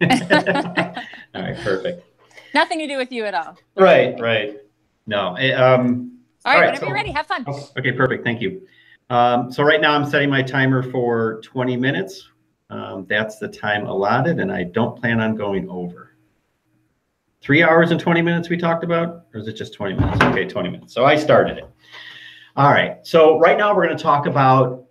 All right, perfect. Nothing to do with you at all. Right, right. No. All right, whenever you're ready, have fun. Okay, perfect. Thank you. So right now I'm setting my timer for 20 minutes. That's the time allotted, and I don't plan on going over. 3 hours and 20 minutes we talked about, or is it just 20 minutes? Okay, 20 minutes. So I started it. All right. So right now we're going to talk about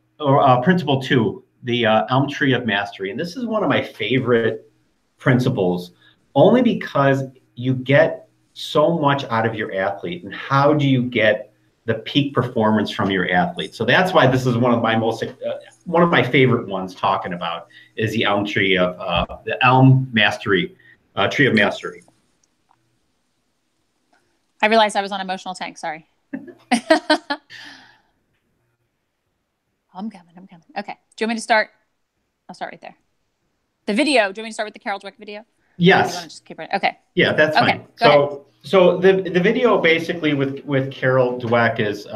principle 2, the elm tree of mastery. And this is one of my favorite principles, only because you get so much out of your athlete. And how do you get the peak performance from your athlete? So that's why this is one of my one of my favorite ones talking about is the elm tree of the elm mastery, tree of mastery. I realized I was on emotional tank. Sorry. I'm coming. Okay. Do you want me to start? I'll start right there. The video. Do you want me to start with the Carol Dweck video? Yes. You want to just keep it? Okay. Yeah, that's fine. Okay, go ahead. So the video basically with Carol Dweck is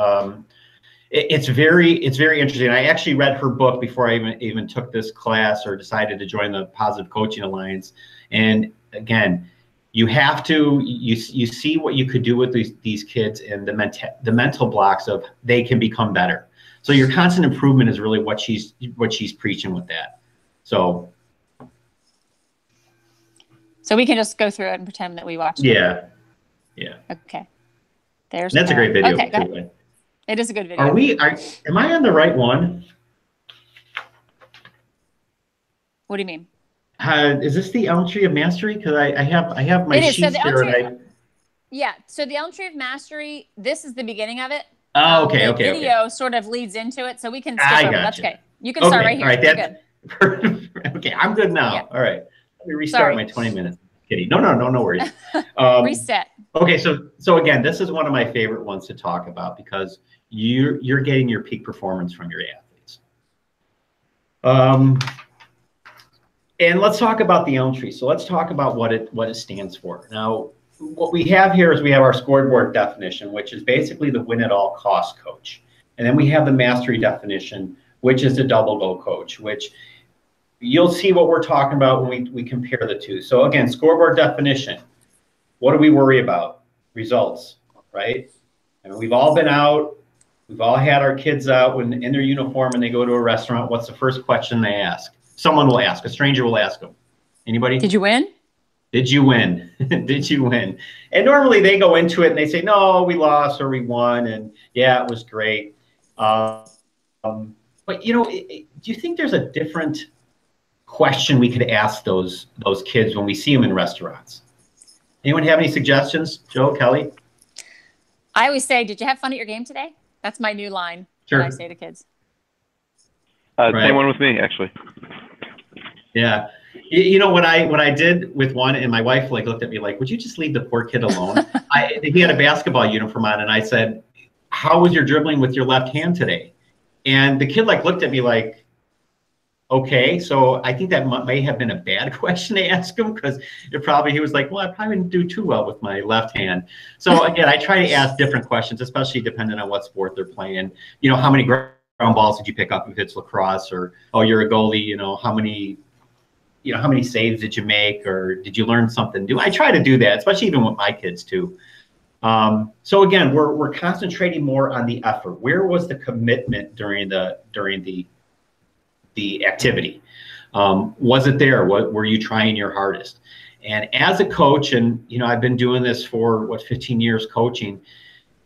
it's very interesting. I actually read her book before I even took this class or decided to join the Positive Coaching Alliance. And again, you have to you see what you could do with these kids and the mental blocks of they can become better. So your constant improvement is really what she's preaching with that. So we can just go through it and pretend that we watched it. Yeah. Okay. That's a great video. Okay, go ahead. It is a good video. Am I on the right one? What do you mean? Is this the elm tree of mastery? Because I have my sheets here. Yeah. So the elm tree of mastery. This is the beginning of it. Oh, okay. The Okay. video sort of leads into it, so we can skip over. That's okay. You can start right here. All right. That's good. Okay. I'm good now. Yeah. All right. Let me restart my 20 minutes. Kidding. No worries. Reset. Okay. So again, this is one of my favorite ones to talk about because you're getting your peak performance from your athletes. And let's talk about the elm tree. So let's talk about what it stands for. Now, what we have here is we have our scoreboard definition, which is basically the win at all cost coach. And then we have the mastery definition, which is the double go coach, which you'll see what we're talking about when we compare the two. So again, scoreboard definition, what do we worry about? Results, right? I mean, we've all been out. We've all had our kids out when in their uniform and they go to a restaurant. What's the first question they ask? Someone will ask, a stranger will ask them. Anybody? Did you win? Did you win? Did you win? And normally they go into it and they say, no, we lost or we won. And yeah, it was great. But, you know, do you think there's a different question we could ask those kids when we see them in restaurants? Anyone have any suggestions? Joe, Kelly? I always say, did you have fun at your game today? That's my new line that I say to kids. Same one with me, actually. Yeah. You know what I did with one, and my wife looked at me like, would you just leave the poor kid alone? He had a basketball uniform on, and I said, how was your dribbling with your left hand today? And the kid looked at me like, okay. So I think that may have been a bad question to ask him because he was like, well, I probably didn't do too well with my left hand. So again, I try to ask different questions, especially depending on what sport they're playing. You know, how many ground balls did you pick up if it's lacrosse, or, oh, you're a goalie, you know, how many saves did you make, or did you learn something new? I try to do that, especially even with my kids too. So again, we're concentrating more on the effort. Where was the commitment during the activity? Was it there? Were you trying your hardest? And as a coach, and you know, I've been doing this for 15 years coaching,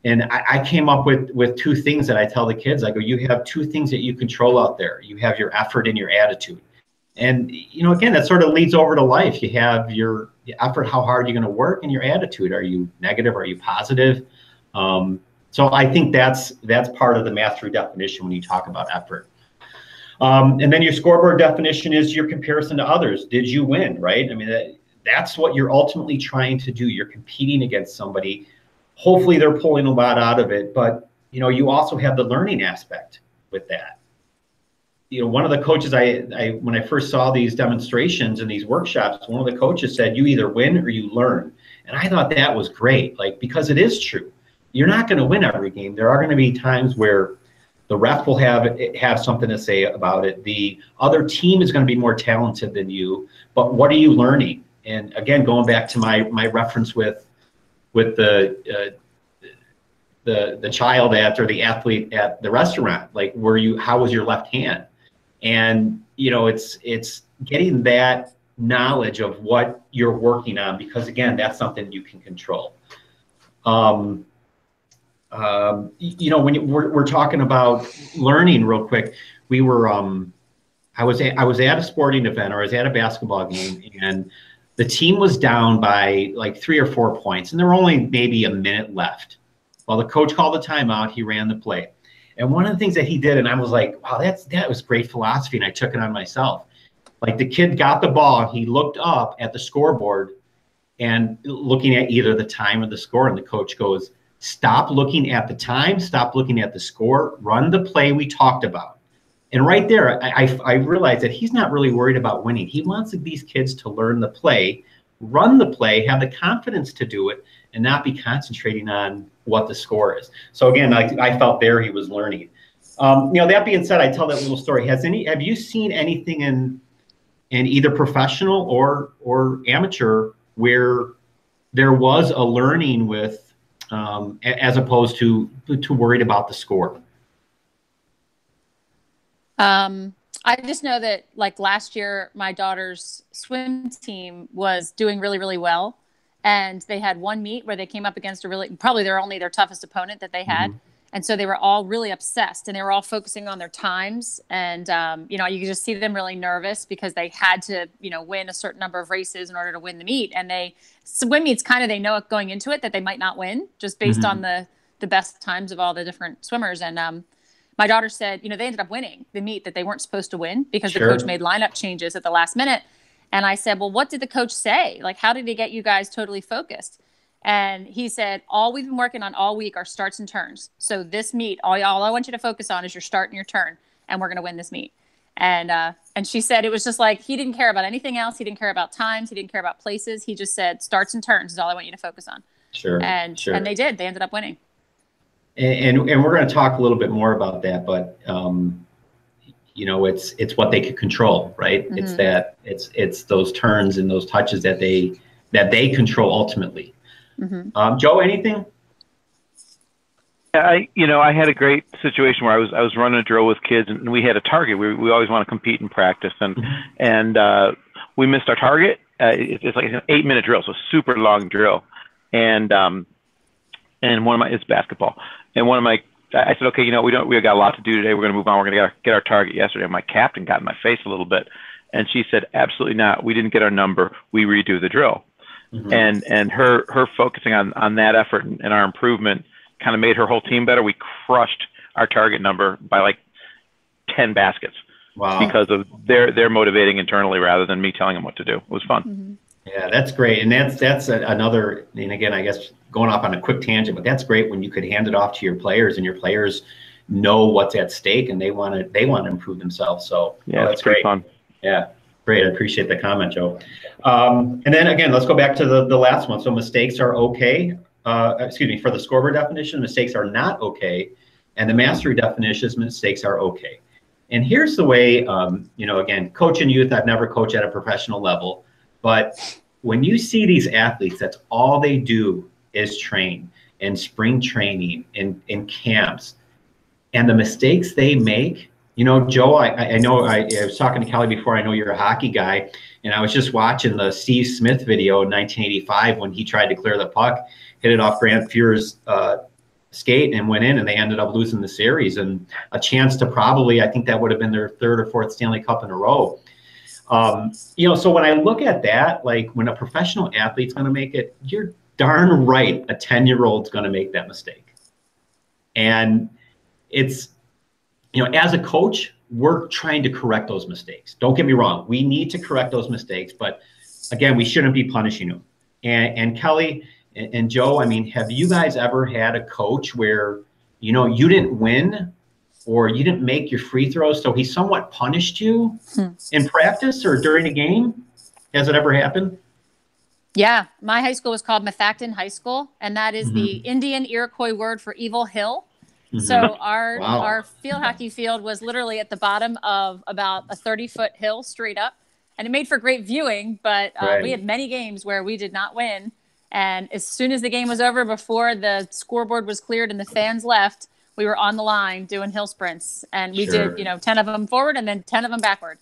and I came up with two things that I tell the kids. I go, you have two things that you control out there. You have your effort and your attitude. And, you know, again, that sort of leads over to life. You have your effort, how hard you're going to work, and your attitude. Are you negative? Are you positive? So I think that's part of the mastery definition when you talk about effort. And then your scoreboard definition is your comparison to others. Did you win, right? I mean, that's what you're ultimately trying to do. You're competing against somebody. Hopefully they're pulling a lot out of it, but, you know, you also have the learning aspect with that. You know, one of the coaches, when I first saw these demonstrations and these workshops, one of the coaches said, you either win or you learn. And I thought that was great, because it is true. You're not going to win every game. There are going to be times where The ref will have something to say about it. The other team is going to be more talented than you, but what are you learning? And again, going back to my reference with the child or the athlete at the restaurant, like how was your left hand? And it's getting that knowledge of what you're working on, because again, that's something you can control. When we're talking about learning real quick, I was at a sporting event, or I was at a basketball game, and the team was down by like 3 or 4 points, and there were only maybe a minute left. Well, the coach called the timeout, he ran the play. And one of the things that he did, and I was like, wow, that was great philosophy, and I took it on myself. Like, the kid got the ball, he looked up at the scoreboard and looking at either the time or the score, and the coach goes, stop looking at the time, stop looking at the score, run the play we talked about. And right there, I realized that he's not really worried about winning. He wants these kids to learn the play, run the play, have the confidence to do it, and not be concentrating on what the score is. So again, I felt there he was learning. That being said, I tell that little story. Have you seen anything in either professional or amateur where there was a learning with, as opposed to worried about the score? I just know that, like, last year, my daughter's swim team was doing really, really well. And they had one meet where they came up against probably their toughest opponent that they had. Mm-hmm. And so they were all really obsessed, and they were all focusing on their times. And, you could just see them really nervous because they had to, win a certain number of races in order to win the meet. And swim meets they know it going into it that they might not win, just based on the best times of all the different swimmers. And my daughter said, they ended up winning the meet that they weren't supposed to win because the coach made lineup changes at the last minute. And I said, well, what did the coach say? Like, how did he get you guys totally focused? And he said, all we've been working on all week are starts and turns. So this meet, all I want you to focus on is your start and your turn, and we're going to win this meet. And she said it was just like, he didn't care about anything else. He didn't care about times. He didn't care about places. He just said starts and turns is all I want you to focus on. And they did. They ended up winning. And we're going to talk a little bit more about that, but it's what they could control, right? Mm-hmm. It's those turns and those touches that they control ultimately. Mm-hmm. Joe, anything? I had a great situation where I was running a drill with kids, and we had a target. We always want to compete in practice, and we missed our target. It's like an 8-minute drill, so super long drill, and it's basketball, and I said, okay, we got a lot to do today. We're going to move on. We're going to get our target yesterday. And my captain got in my face a little bit, and she said, absolutely not. We didn't get our number. We redo the drill. Mm-hmm. And her focusing on that effort and our improvement kind of made her whole team better. We crushed our target number by like 10 baskets. Wow. Because of their motivating internally rather than me telling them what to do. It was fun. Mm-hmm. Yeah, that's great. And that's another, and again, I guess going off on a quick tangent, but that's great when you could hand it off to your players, and your players know what's at stake, and they want to improve themselves. So yeah, that's great. Fun. Yeah, great. I appreciate the comment, Joe. And then again, let's go back to the last one. So mistakes are okay. For the scoreboard definition, mistakes are not okay. And the mastery definition is mistakes are okay. And here's the way, again, coaching youth, I've never coached at a professional level. But when you see these athletes, that's all they do is train and spring training in camps. And the mistakes they make, Joe, I know I was talking to Kelly before. I know you're a hockey guy. And I was just watching the Steve Smith video in 1985 when he tried to clear the puck, hit it off Grant Fuhr's skate and went in, and they ended up losing the series and a chance to probably, I think that would have been their 3rd or 4th Stanley Cup in a row. So when I look at that, like when a professional athlete's going to make it, you're darn right a 10-year-old's going to make that mistake. And it's, as a coach, we're trying to correct those mistakes. Don't get me wrong. We need to correct those mistakes, but again, we shouldn't be punishing them. And Kelly and Joe, I mean, have you guys ever had a coach where, you didn't win or you didn't make your free throws, so he somewhat punished you in practice or during a game? Has it ever happened? Yeah. My high school was called Methacton High School, and that is the Indian Iroquois word for evil hill. So Wow. our field hockey field was literally at the bottom of about a 30-foot hill straight up, and it made for great viewing. But we had many games where we did not win, and as soon as the game was over, before the scoreboard was cleared and the fans left, we were on the line doing hill sprints, and we did 10 of them forward and then 10 of them backward,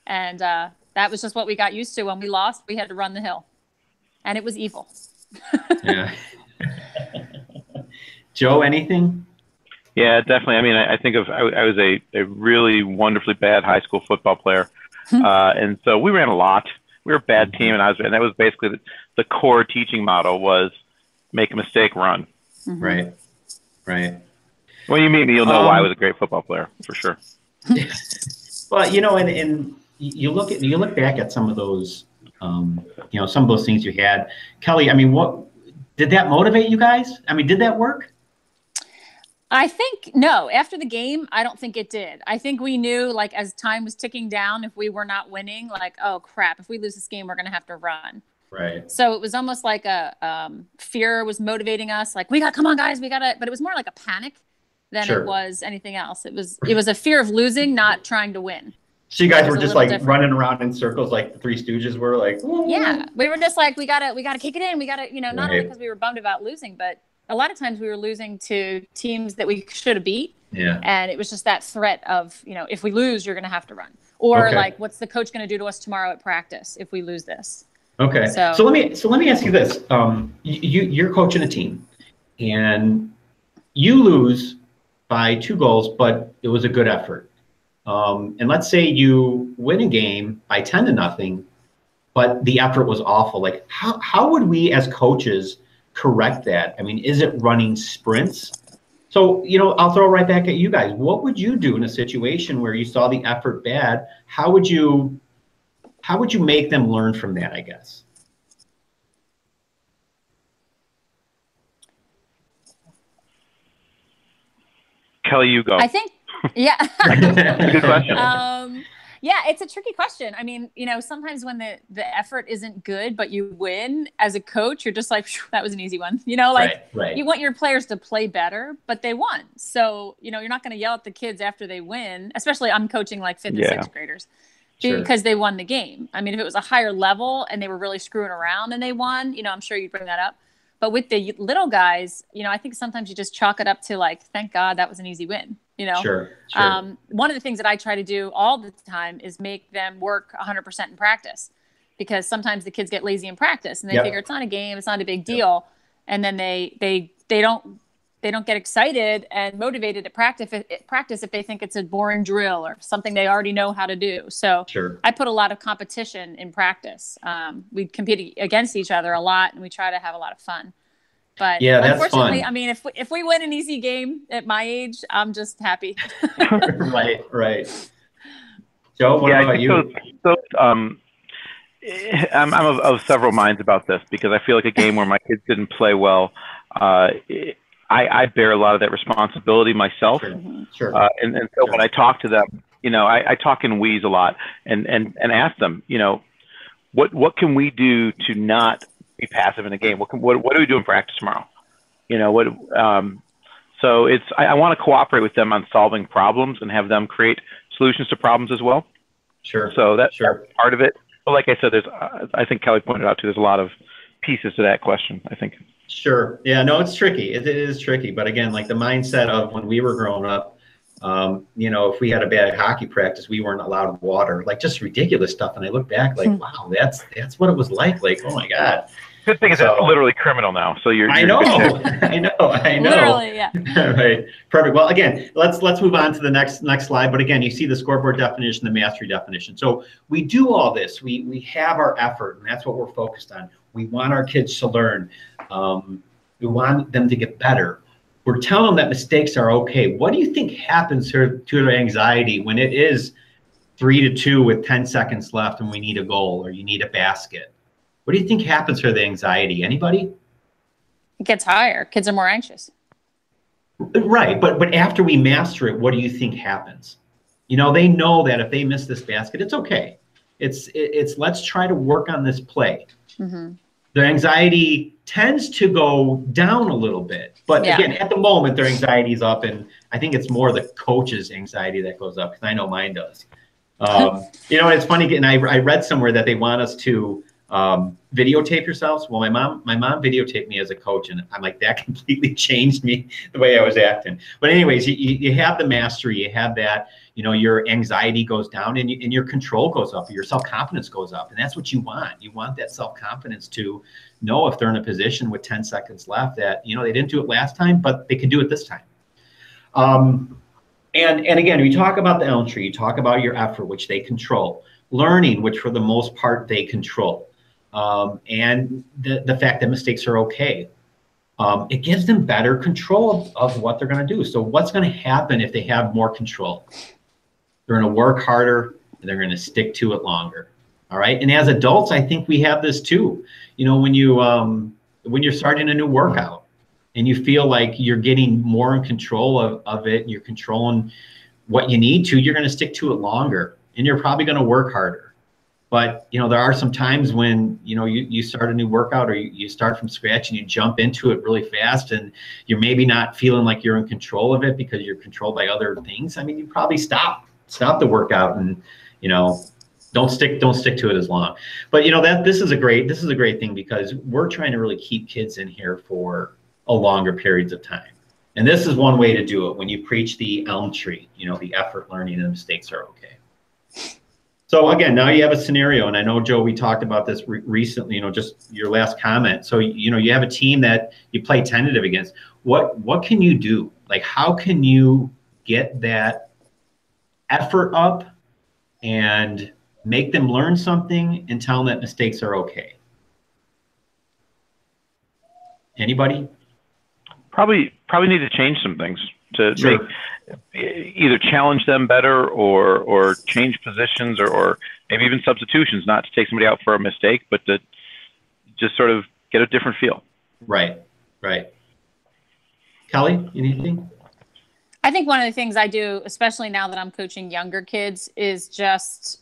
and that was just what we got used to. When we lost, we had to run the hill, and it was evil. Yeah. Joe, anything? Yeah, definitely. I mean, I think I was a really wonderfully bad high school football player. And so we ran a lot. We were a bad team, and that was basically the core teaching model was make a mistake, run. Right. When you meet me, you'll know why I was a great football player, for sure. Well, and you look back at some of those, some of those things you had. Kelly, I mean, what did that motivate you guys? I mean, did that work? I think no. After the game, I don't think it did. I think we knew, like, as time was ticking down, if we were not winning, like, oh crap, if we lose this game, we're gonna have to run. Right. So it was almost like a fear was motivating us, like, come on guys, we gotta. But it was more like a panic than it was anything else. It was a fear of losing, not trying to win. So you guys were just like running around in circles, like the Three Stooges were, like. Whoa. Yeah, we were just like, we gotta kick it in. We gotta, not only because we were bummed about losing, but a lot of times we were losing to teams that we should have beat. Yeah. And it was just that threat of, if we lose, you're going to have to run. Or like, what's the coach going to do to us tomorrow at practice if we lose this? Okay. So let me ask you this. You're coaching a team and you lose by 2 goals, but it was a good effort. And let's say you win a game by 10-0, but the effort was awful. Like how would we as coaches correct that? I mean, is it running sprints? So, I'll throw it right back at you guys. What would you do in a situation where you saw the effort bad? How would you make them learn from that, I guess? Kelly, you go. I think, yeah. That's a good question. Yeah, it's a tricky question. I mean, sometimes when the effort isn't good, but you win as a coach, you're just like, that was an easy one. Right. You want your players to play better, but they won. So, you're not going to yell at the kids after they win, especially I'm coaching like 5th and 6th graders because they won the game. I mean, if it was a higher level and they were really screwing around and they won, I'm sure you'd bring that up. But with the little guys, I think sometimes you just chalk it up to like, thank God that was an easy win. Sure. One of the things that I try to do all the time is make them work 100% in practice, because sometimes the kids get lazy in practice and they figure it's not a game, it's not a big deal, and then they don't get excited and motivated at practice if they think it's a boring drill or something they already know how to do. So I put a lot of competition in practice. We compete against each other a lot, and we try to have a lot of fun. But unfortunately, I mean, if we win an easy game at my age, I'm just happy. Right. Joe, what about you? So I'm of several minds about this, because I feel like a game where my kids didn't play well, I bear a lot of that responsibility myself. Sure. And so when I talk to them, I talk in we's a lot and ask them, what can we do to not be passive in the game? What do we do in practice tomorrow? So I want to cooperate with them on solving problems and have them create solutions to problems as well. Sure. So that's part of it. But like I said, I think Kelly pointed out too, there's a lot of pieces to that question, I think. Sure. Yeah, no, it's tricky. It is tricky. But again, like the mindset of when we were growing up, if we had a bad hockey practice, we weren't allowed water, like just ridiculous stuff. And I look back like, wow, that's what it was like. Like, oh my God. Good thing is that's literally criminal now. So I know. Literally, yeah. Right. Perfect. Well, again, let's move on to the next slide. But again, you see the scoreboard definition, the mastery definition. So we do all this. We have our effort, and that's what we're focused on. We want our kids to learn. We want them to get better. We're telling them that mistakes are okay. What do you think happens to their anxiety when it is 3-2 with 10 seconds left and we need a goal or you need a basket? What do you think happens to the anxiety? Anybody? It gets higher. Kids are more anxious. Right. But after we master it, what do you think happens? They know that if they miss this basket, it's okay. It's let's try to work on this play. Mm-hmm. their anxiety tends to go down a little bit. But again, at the moment, their anxiety is up, and I think it's more the coach's anxiety that goes up, because I know mine does. You know, it's funny, and I read somewhere that they want us to videotape yourselves. Well, my mom videotaped me as a coach, and I'm like, that completely changed me, the way I was acting. But anyways, you have the mastery, you have that, you know, your anxiety goes down, and your control goes up, your self-confidence goes up, and that's what you want. You want that self-confidence to know, if they're in a position with 10 seconds left, that, you know, they didn't do it last time, but they can do it this time. And again, we talk about the elm tree, you talk about your effort, which they control, learning, which for the most part they control, and the fact that mistakes are okay. It gives them better control of what they're going to do. So what's going to happen if they have more control? They're going to work harder, and they're going to stick to it longer. All right. And as adults, I think we have this too. You know, when you're starting a new workout, and you feel like you're getting more in control of it, and you're controlling what you need to, you're going to stick to it longer, and you're probably going to work harder. But, you know, there are some times when, you know, you start a new workout, or you start from scratch and you jump into it really fast, and you're maybe not feeling like you're in control of it because you're controlled by other things. I mean, you probably stop the workout, and, you know, don't stick to it as long. But, you know, this is a great thing, because we're trying to really keep kids in here for a longer periods of time. And this is one way to do it, when you preach the elm tree, you know, the effort, learning, and mistakes are okay. So again, now you have a scenario, and I know, Joe, we talked about this recently, you know, just your last comment. So, you know, you have a team that you play tentative against. What can you do? Like, how can you get that effort up and make them learn something and tell them that mistakes are okay? Anybody? Probably need to change some things to make, either challenge them better, or change positions, or maybe even substitutions, not to take somebody out for a mistake, but to just sort of get a different feel. Right. Kelly, anything? I think one of the things I do, especially now that I'm coaching younger kids, is just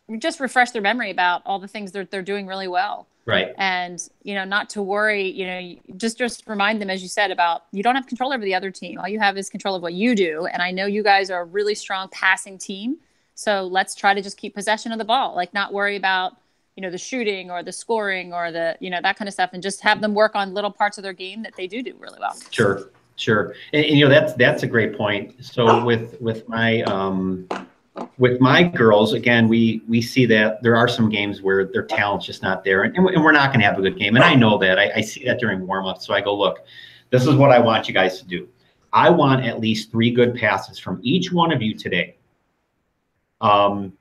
refresh their memory about all the things that they're doing really well. Right. And, you know, not to worry, you know, just remind them, as you said, about, you don't have control over the other team. All you have is control of what you do. And I know you guys are a really strong passing team. So let's try to just keep possession of the ball, like not worry about, you know, the shooting or the scoring or the, you know, that kind of stuff, and just have them work on little parts of their game that they do really well. Sure. And you know, that's a great point. So with my girls, again, we see that there are some games where their talent's just not there, and we're not going to have a good game. And I know that. I see that during warm-up. So I go, look, this is what I want you guys to do. I want at least 3 good passes from each one of you today. And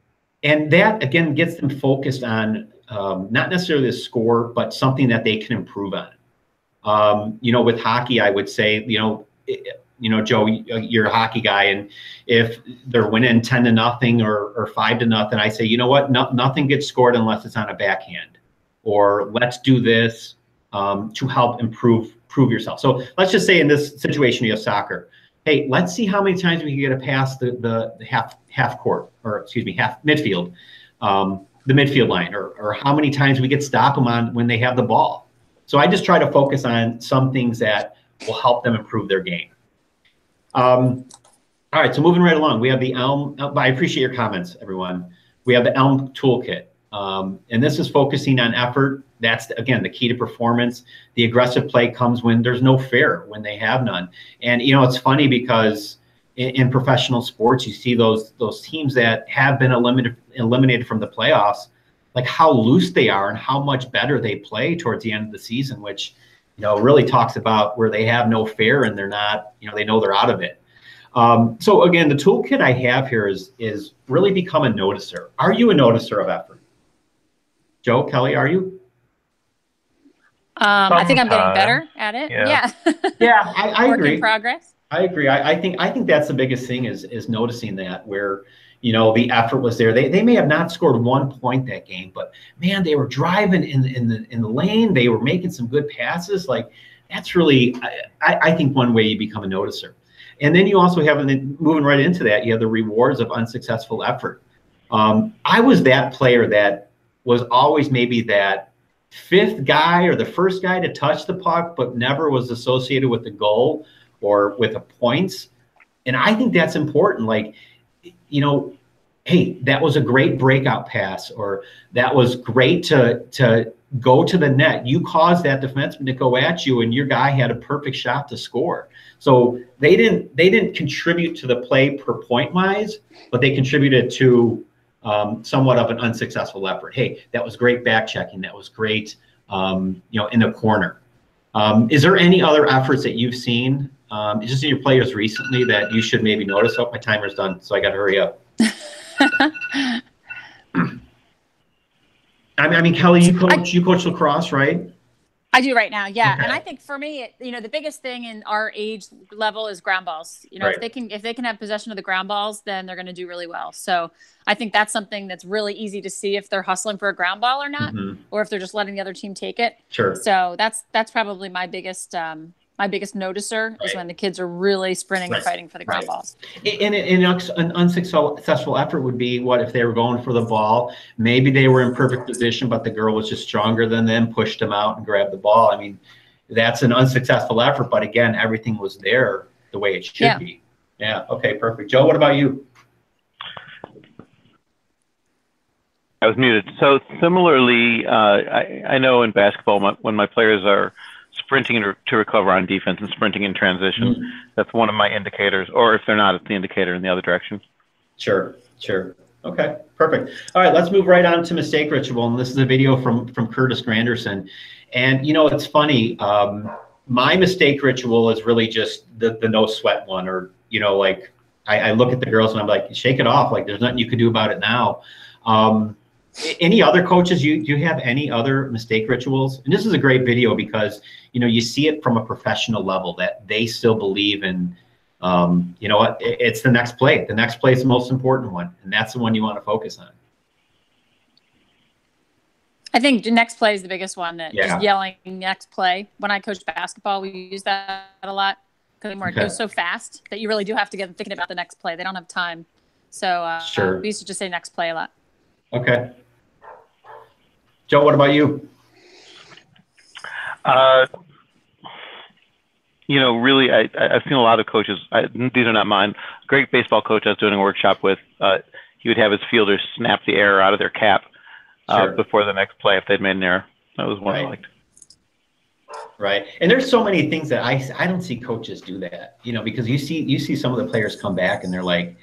that, again, gets them focused on not necessarily the score, but something that they can improve on. You know, with hockey, I would say, you know, Joe, you're a hockey guy, and if they're winning 10-0 or 5-0, I say, you know what, nothing gets scored unless it's on a backhand, or let's do this to help improve yourself. So let's just say in this situation you have soccer. Hey, let's see how many times we can get a pass the half court, or excuse me, half midfield, the midfield line, or how many times we get stop them on when they have the ball. So I just try to focus on some things that will help them improve their game. All right, so moving right along, we have the Elm. I appreciate your comments, everyone. We have the Elm toolkit, and this is focusing on effort. That's, again, the key to performance. The aggressive play comes when there's no fair, when they have none. And, you know, it's funny because in professional sports, you see those teams that have been eliminated from the playoffs, like how loose they are and how much better they play towards the end of the season, which, you know, really talks about where they have no fear and they're not, you know, they know they're out of it. So again, the toolkit I have here is really become a noticer. Are you a noticer of effort? Joe, Kelly, are you? I think I'm getting better at it. Yeah. I agree. Work in progress. I agree. I think that's the biggest thing is noticing that, where, you know, the effort was there. They may have not scored 1 point that game, but man, they were driving in the lane. They were making some good passes. Like, that's really, I think, one way you become a noticer. And then you also have, moving right into that, you have the rewards of unsuccessful effort. I was that player that was always maybe that fifth guy or the first guy to touch the puck, but never was associated with the goal or with the points. And I think that's important. Like, you know, hey, that was a great breakout pass, or that was great to go to the net. You caused that defenseman to go at you, and your guy had a perfect shot to score. So they didn't contribute to the play per point wise, but they contributed to somewhat of an unsuccessful effort. Hey, that was great back checking. That was great, you know, in the corner. Is there any other efforts that you've seen just in your players recently that you should maybe notice? Oh, my timer's done, so I got to hurry up. I mean, Kelly, you coach lacrosse, right? I do right now, yeah. Okay. And I think for me, you know, the biggest thing in our age level is ground balls. You know, Right. if they can have possession of the ground balls, then they're going to do really well. So I think that's something that's really easy to see if they're hustling for a ground ball or not, or if they're just letting the other team take it. Sure. So that's probably my biggest noticer is when the kids are really sprinting and fighting for the ground balls. And an unsuccessful effort would be what if they were going for the ball, maybe they were in perfect position, but the girl was just stronger than them, pushed them out and grabbed the ball. I mean, that's an unsuccessful effort, but again, everything was there the way it should be. Yeah. Okay, perfect. Joe, what about you? I was muted. So similarly, I know in basketball, when my players are sprinting to recover on defense and sprinting in transition, that's one of my indicators. Or if they're not, it's the indicator in the other direction. Sure. Okay, perfect. All right, let's move right on to mistake ritual. And this is a video from Curtis Granderson. And, you know, it's funny. My mistake ritual is really just the no sweat one, or, you know, like I look at the girls and I'm like, shake it off. Like there's nothing you can do about it now. Any other coaches, do you have any other mistake rituals? And this is a great video because, you know, you see it from a professional level that they still believe in, you know what, it's the next play. The next play is the most important one, and that's the one you want to focus on. I think the next play is the biggest one, that just yelling next play. When I coached basketball, we use that a lot because it goes so fast that you really do have to get them thinking about the next play. They don't have time. So we used to just say next play a lot. Okay. Joe, what about you? You know, really, I've seen a lot of coaches. These are not mine. A great baseball coach I was doing a workshop with, he would have his fielders snap the error out of their cap before the next play if they'd made an error. That was one I liked. Right. And there's so many things that I don't see coaches do that, you know, because you see some of the players come back and they're like,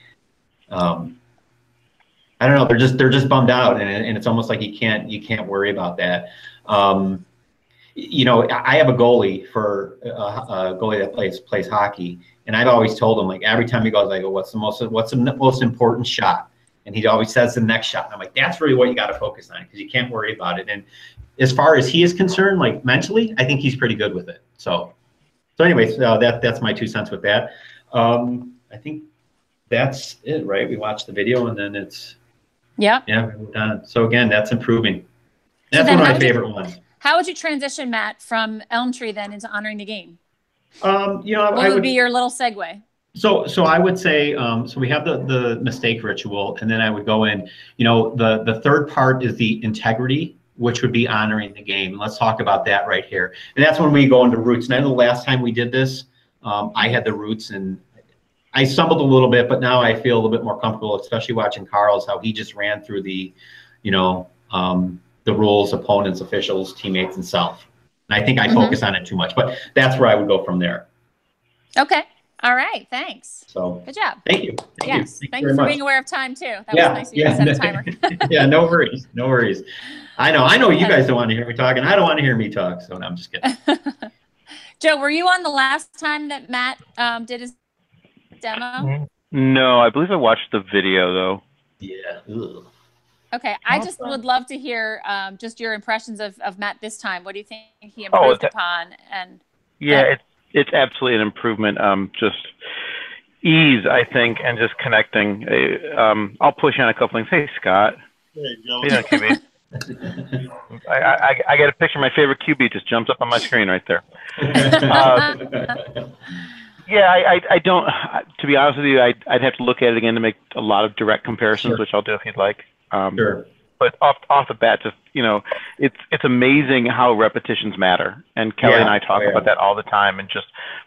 I don't know, they're just bummed out, and it's almost like you can't worry about that. You know, I have a goalie for a goalie that plays hockey, and I've always told him, like, every time he goes, I go, what's the most important shot? And he always says the next shot. And I'm like, that's really what you got to focus on, because you can't worry about it. And as far as he is concerned, like mentally, I think he's pretty good with it. So anyways, that's my 2 cents with that. I think that's it, right? We watched the video and then it's yeah, we moved on. So again, that's improving. That's one of my favorite ones. How would you transition, Matt, from Elm Tree then into honoring the game? You know, what would be your little segue? So I would say, so we have the mistake ritual, and then I would go in, you know, the third part is the integrity, which would be honoring the game. Let's talk about that right here. And that's when we go into roots. And I know the last time we did this, I had the roots and I stumbled a little bit, but now I feel a little bit more comfortable, especially watching Carl's, how he just ran through the, you know, the rules, opponents, officials, teammates, and self. And I think I focus on it too much, but that's where I would go from there. Okay. All right. Thanks. So good job. Thank you. Thank you for being aware of time too. That was nice of you to set a timer. Yeah, no worries. No worries. I know you guys don't want to hear me talk, and I don't want to hear me talk. So no, I'm just kidding. Joe, were you on the last time that Matt did his demo? No, I believe I watched the video though. Yeah. Ugh. Okay, I just would love to hear just your impressions of Matt this time. What do you think he improved upon? And yeah, it's absolutely an improvement. Just ease, I think, and just connecting. I'll push on a couple things. Hey, Scott. Hey, Joe. Hey, QB. I get a picture of my favorite QB just jumps up on my screen right there. Yeah, I don't. To be honest with you, I'd have to look at it again to make a lot of direct comparisons, which I'll do if you'd like. Sure. but off the bat, just, it's amazing how repetitions matter. And Kelly and I talk about that all the time, and just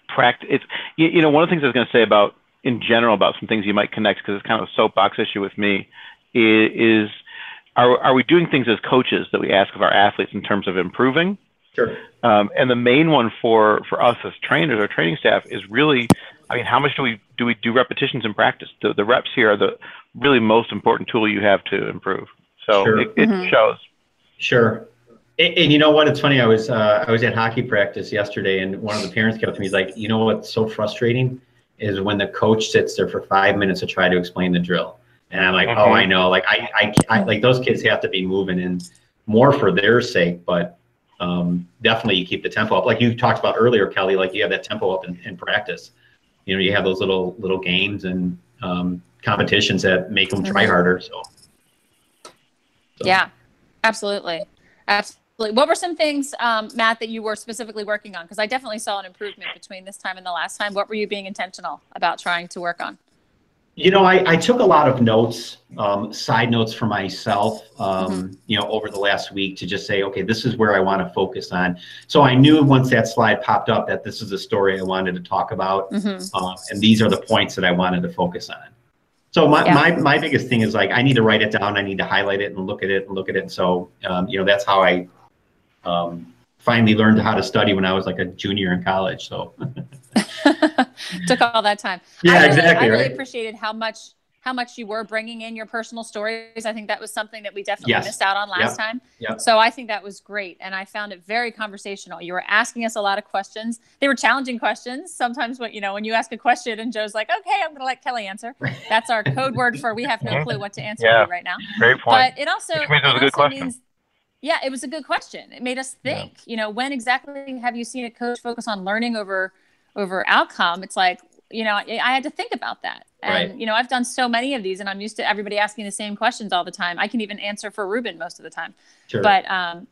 practice. It's, one of the things I was going to say about, in general, about some things you might connect, because it's kind of a soapbox issue with me, is are we doing things as coaches that we ask of our athletes in terms of improving? Sure. And the main one for us as trainers or training staff is really, how much do we do repetitions in practice? The reps here are the really most important tool you have to improve. So sure. it shows. Sure. And you know what? It's funny. I was at hockey practice yesterday, and one of the parents came up to me. He's like, you know what's so frustrating is when the coach sits there for 5 minutes to try to explain the drill. And I'm like, oh, I know. Like I like those kids have to be moving in more for their sake, but definitely you keep the tempo up. Like you talked about earlier, Kelly, like you have that tempo up in practice. You have those little games and competitions that make them try harder. So. Yeah, absolutely. Absolutely. What were some things, Matt, that you were specifically working on? Because I definitely saw an improvement between this time and the last time. What were you being intentional about trying to work on? I took a lot of notes, side notes for myself, over the last week to just say, okay, this is where I want to focus on. So I knew once that slide popped up that this is a story I wanted to talk about. And these are the points that I wanted to focus on. So my biggest thing is, like, I need to write it down. I need to highlight it and look at it. And so, that's how I finally learned how to study when I was like a junior in college. So took all that time. Yeah, exactly. I really appreciated how much you were bringing in your personal stories. I think that was something that we definitely missed out on last time. Yep. So I think that was great. And I found it very conversational. You were asking us a lot of questions. They were challenging questions. Sometimes when you ask a question and Joe's like, okay, I'm going to let Kelly answer. That's our code word for we have no clue what to answer you right now. Great point. But it also, means, it was a good question. It made us think, when exactly have you seen a coach focus on learning over outcome? It's like, I had to think about that. And, I've done so many of these, and I'm used to everybody asking the same questions all the time. I can even answer for Ruben most of the time. Sure. But,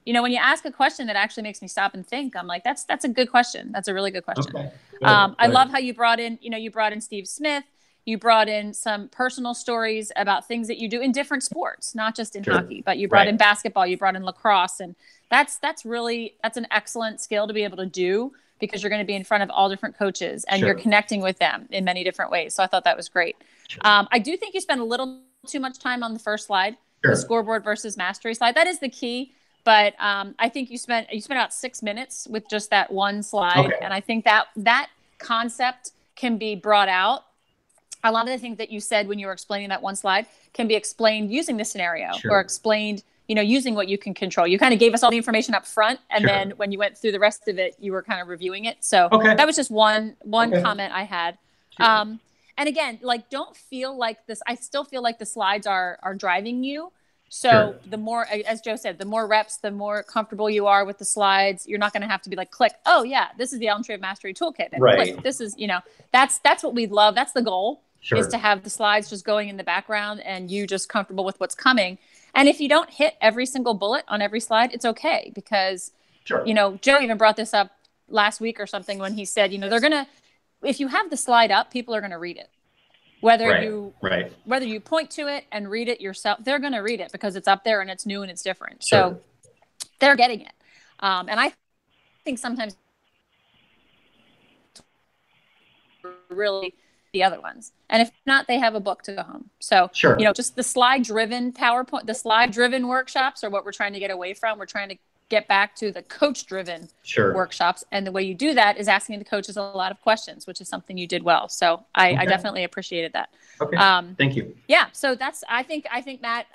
when you ask a question that actually makes me stop and think, I'm like, that's a good question. That's a really good question. Okay. I love how you brought in, Steve Smith. You brought in some personal stories about things that you do in different sports, not just in hockey, but you brought in basketball, you brought in lacrosse. And that's an excellent skill to be able to do, because you're going to be in front of all different coaches and you're connecting with them in many different ways. So I thought that was great. I do think you spent a little too much time on the first slide, the scoreboard versus mastery slide. That is the key. But I think you spent about 6 minutes with just that one slide. Okay. And I think that concept can be brought out. A lot of the things that you said when you were explaining that one slide can be explained using the scenario or explained, using what you can control. You kind of gave us all the information up front, and then when you went through the rest of it, you were kind of reviewing it. So that was just one comment I had. And again, like, don't feel like this. I still feel like the slides are driving you. So the more, as Joe said, the more reps, the more comfortable you are with the slides. You're not going to have to be like, click, oh yeah, this is the Elm Tree of Mastery toolkit. And click, this is, that's what we love. That's the goal, is to have the slides just going in the background and you just comfortable with what's coming. And if you don't hit every single bullet on every slide, it's okay, because, Joe even brought this up last week or something when he said, if you have the slide up, people are going to read it. Whether you point to it and read it yourself, they're going to read it because it's up there and it's new and it's different. So they're getting it. And I think sometimes really the other ones. And if not, they have a book to go home. So, just the slide-driven PowerPoint, the slide-driven workshops are what we're trying to get away from. We're trying to get back to the coach-driven workshops. And the way you do that is asking the coaches a lot of questions, which is something you did well. So I definitely appreciated that. Okay. Thank you. Yeah. So I think Matt,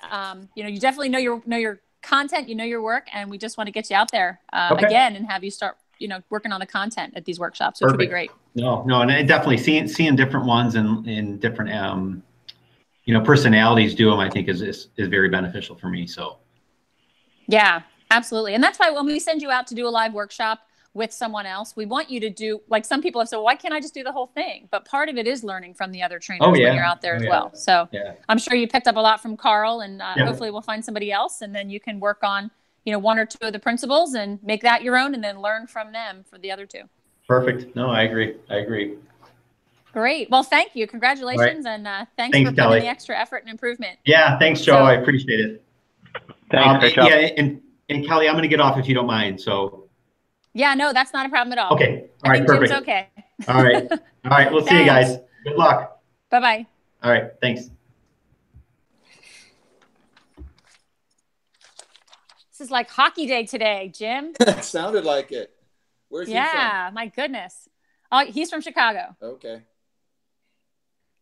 you definitely know your content, your work, and we just want to get you out there again and have you start, working on the content at these workshops, which would be great. No. And definitely seeing different ones and in different, personalities do them, I think is very beneficial for me. So. Yeah. Absolutely. And that's why when we send you out to do a live workshop with someone else, we want you to do, like, some people have said, well, why can't I just do the whole thing? But part of it is learning from the other trainers when you're out there as well. So I'm sure you picked up a lot from Carl, and hopefully we'll find somebody else, and then you can work on, one or two of the principles and make that your own, and then learn from them for the other two. Perfect. No, I agree. Great. Well, thank you. Congratulations. And thanks for putting in the extra effort and improvement. Yeah. Thanks, Joe. I appreciate it. Thanks. Great job. Yeah, and Kelly, I'm going to get off if you don't mind. So. Yeah, no, that's not a problem at all. Okay. All I right. think Perfect. Jim's okay. All right. All right. We'll see you guys. Good luck. Bye-bye. All right. Thanks. This is like hockey day today, Jim. It sounded like it. Where's he from? Yeah, my goodness. Oh, he's from Chicago. Okay.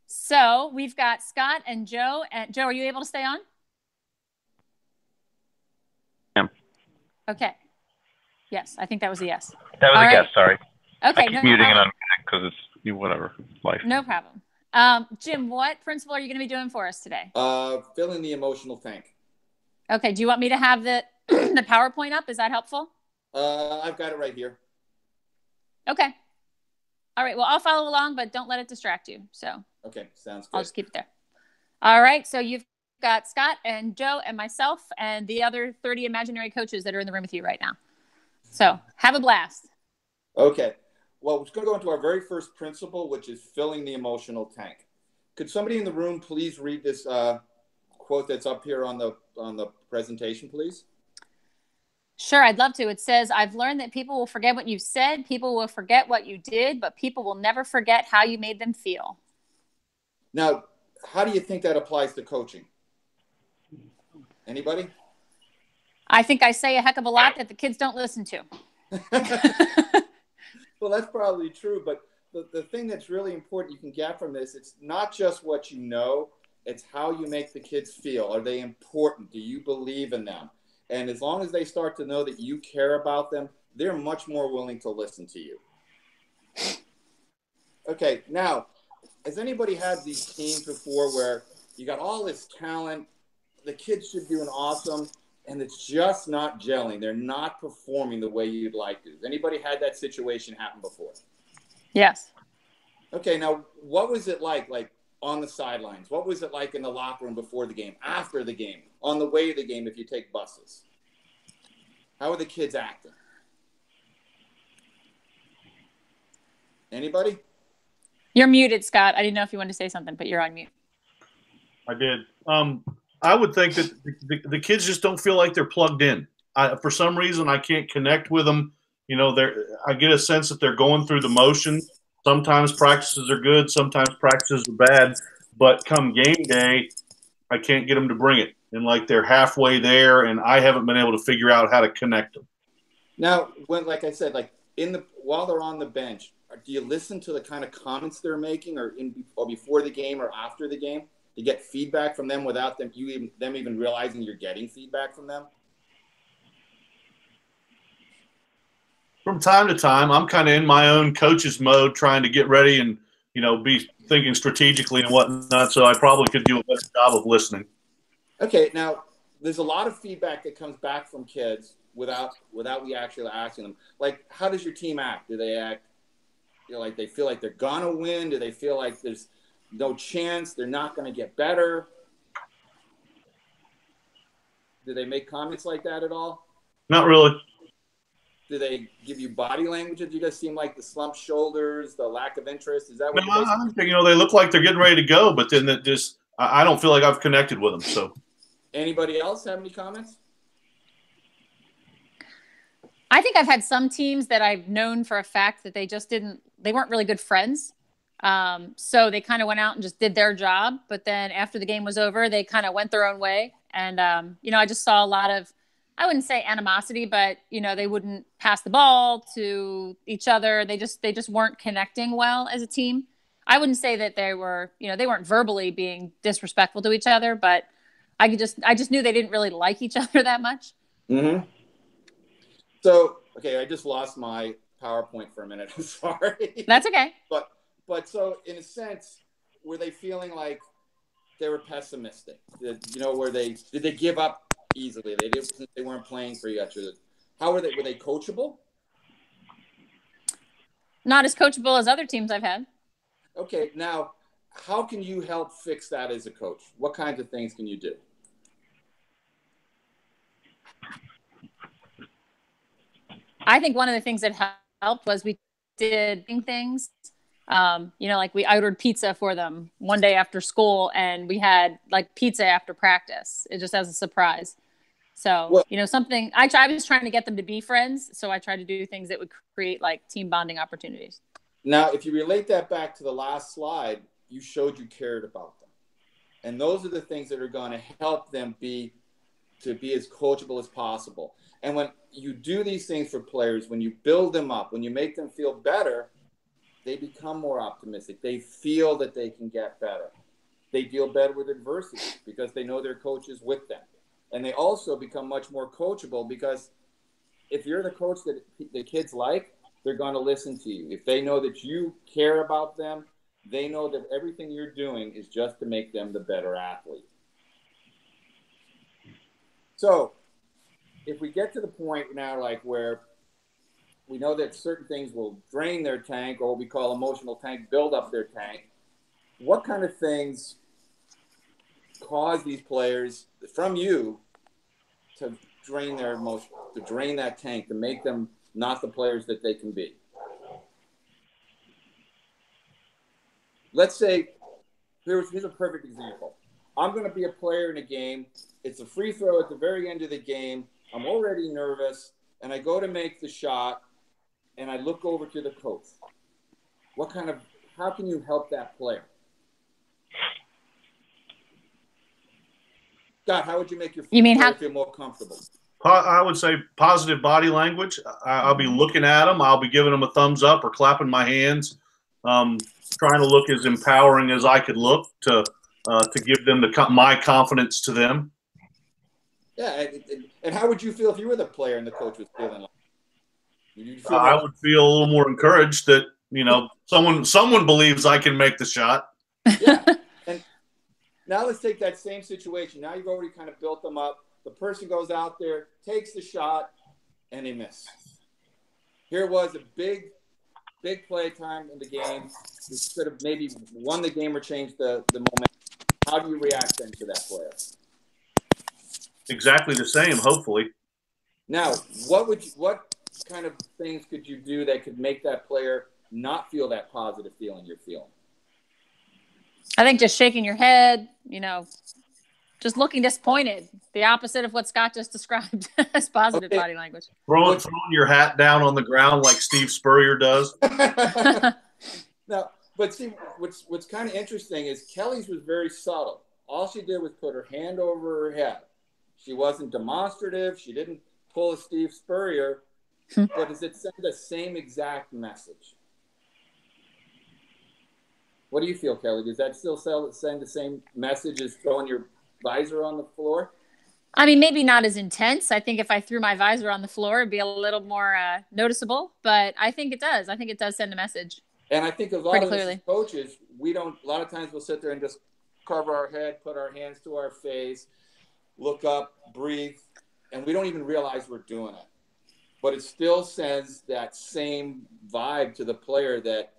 So we've got Scott and Joe. And Joe, are you able to stay on? Yeah. Okay. Yes, I think that was a yes. That was All a right. guess. Sorry. Okay. I keep muting it on because it's whatever life. No problem. Jim, what principle are you going to be doing for us today? Filling the emotional tank. Okay. Do you want me to have the the PowerPoint up? Is that helpful? I've got it right here. Okay. All right. Well, I'll follow along, but don't let it distract you. So. Okay. Sounds good. I'll just keep it there. All right. So you've got Scott and Joe and myself and the other 30 imaginary coaches that are in the room with you right now. So have a blast. Okay. Well, we're going to go into our very first principle, which is filling the emotional tank. Could somebody in the room please read this quote that's up here on the presentation, please? Sure, I'd love to. It says, I've learned that people will forget what you said, people will forget what you did, but people will never forget how you made them feel. Now, how do you think that applies to coaching? Anybody? I think I say a heck of a lot that the kids don't listen to. Well, that's probably true, but the thing that's really important you can get from this, it's not just what you know, it's how you make the kids feel. Are they important? Do you believe in them? And as long as they start to know that you care about them, they're much more willing to listen to you. Okay, now, has anybody had these teams before where you got all this talent, the kids should be doing awesome, and it's just not gelling? They're not performing the way you'd like to. Has anybody had that situation happen before? Yes. Okay, now, what was it like on the sidelines? What was it like in the locker room before the game, after the game, on the way to the game if you take buses? How are the kids acting? Anybody? You're muted, Scott. I didn't know if you wanted to say something, but you're on mute. I did. I would think that the kids just don't feel like they're plugged in. For some reason, I can't connect with them. You know, I get a sense that they're going through the motion. Sometimes practices are good, sometimes practices are bad. But come game day, I can't get them to bring it. And like they're halfway there, and I haven't been able to figure out how to connect them. Now, like I said, while they're on the bench, do you listen to the kind of comments they're making, or before the game or after the game? You get feedback from them without them even realizing you're getting feedback from them? From time to time, I'm kind of in my own coach's mode, trying to get ready and, be thinking strategically and whatnot. So I probably could do a better job of listening. Okay. Now, there's a lot of feedback that comes back from kids without we actually asking them. Like, how does your team act? Do they act, like they feel like they're gonna win? Do they feel like there's no chance they're not going to get better? Do they make comments like that at all? Not really. Do they give you body language? Do you guys seem like the slumped shoulders, the lack of interest? Is that what I think, they look like they're getting ready to go, but then I don't feel like I've connected with them. So, anybody else have any comments? I think I've had some teams that I've known for a fact that they weren't really good friends. So they kind of went out and just did their job. But then after the game was over, they kind of went their own way. And, I just saw a lot of, I wouldn't say animosity, but, they wouldn't pass the ball to each other. They just weren't connecting well as a team. I wouldn't say that they were, they weren't verbally being disrespectful to each other, but I just knew they didn't really like each other that much. Mm-hmm. So, okay, I just lost my PowerPoint for a minute. I'm sorry. That's okay. But so in a sense, were they feeling like they were pessimistic? Did they give up easily? They weren't playing for each other. How were they? Were they coachable? Not as coachable as other teams I've had. Okay, now how can you help fix that as a coach? What kinds of things can you do? I think one of the things that helped was we did things. I ordered pizza for them one day after school, and we had like pizza after practice. It just as a surprise. So, Well, you know, something I was trying to get them to be friends. So I tried to do things that would create like team bonding opportunities. now, if you relate that back to the last slide, you showed you cared about them. And those are the things that are going to help them be as coachable as possible. And when you do these things for players, when you build them up, when you make them feel better, they become more optimistic. They feel that they can get better. They deal better with adversity because they know their coach is with them. And they also become much more coachable because if you're the coach that the kids like, they're going to listen to you. If they know that you care about them, they know that everything you're doing is just to make them the better athlete. So if we get to the point now, like where we know that certain things will drain their tank, or what we call emotional tank, build up their tank, what kind of things cause these players from you to drain their emotion, to drain that tank, to make them not the players that they can be? Let's say, here's a perfect example. I'm going to be a player in a game. It's a free throw at the very end of the game. I'm already nervous, and I go to make the shot, and I look over to the coach. How can you help that player? Scott, how would you make your player feel more comfortable? I would say positive body language. I'll be looking at them. I'll be giving them a thumbs up or clapping my hands, trying to look as empowering as I could look to give them my confidence to them. Yeah, and how would you feel if you were the player and the coach was feeling like? I would feel a little more encouraged that, you know, someone believes I can make the shot. Yeah. And now let's take that same situation. Now you've already kind of built them up. The person goes out there, takes the shot, and they miss. Here was a big play time in the game. You could have maybe won the game or changed the momentum. How do you react then to that player? Exactly the same, hopefully. Now, what kind of things could you do that could make that player not feel that positive feeling you're feeling? I think just shaking your head, you know, just looking disappointed. The opposite of what Scott just described as positive body language. Throwing your hat down on the ground like Steve Spurrier does. Now, but see, what's kind of interesting is Kelly's was very subtle. All she did was put her hand over her head. She wasn't demonstrative. She didn't pull a Steve Spurrier. But does it send the same exact message? What do you feel, Kelly? Does that still send the same message as throwing your visor on the floor? I mean, maybe not as intense. I think if I threw my visor on the floor, it'd be a little more noticeable. But I think it does. I think it does send a message. And I think a lot of us as coaches, a lot of times we'll sit there and just cover our head, put our hands to our face, look up, breathe, and we don't even realize we're doing it. But it still sends that same vibe to the player that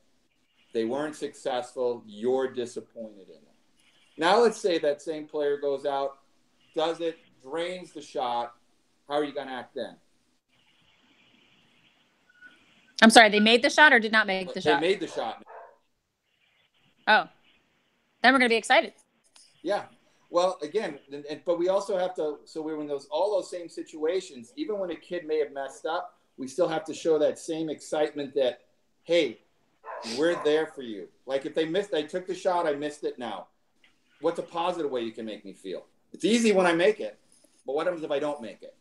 they weren't successful, you're disappointed in them. Now let's say that same player goes out, does it, drains the shot. How are you going to act then? I'm sorry, they made the shot or did not make the shot? They made the shot. Oh, then we're going to be excited. Yeah. Well, again, but we also have to, so we're in all those same situations, even when a kid may have messed up, we still have to show that same excitement that, hey, we're there for you. Like if they took the shot, I missed it now. What's a positive way you can make me feel? It's easy when I make it, but what happens if I don't make it?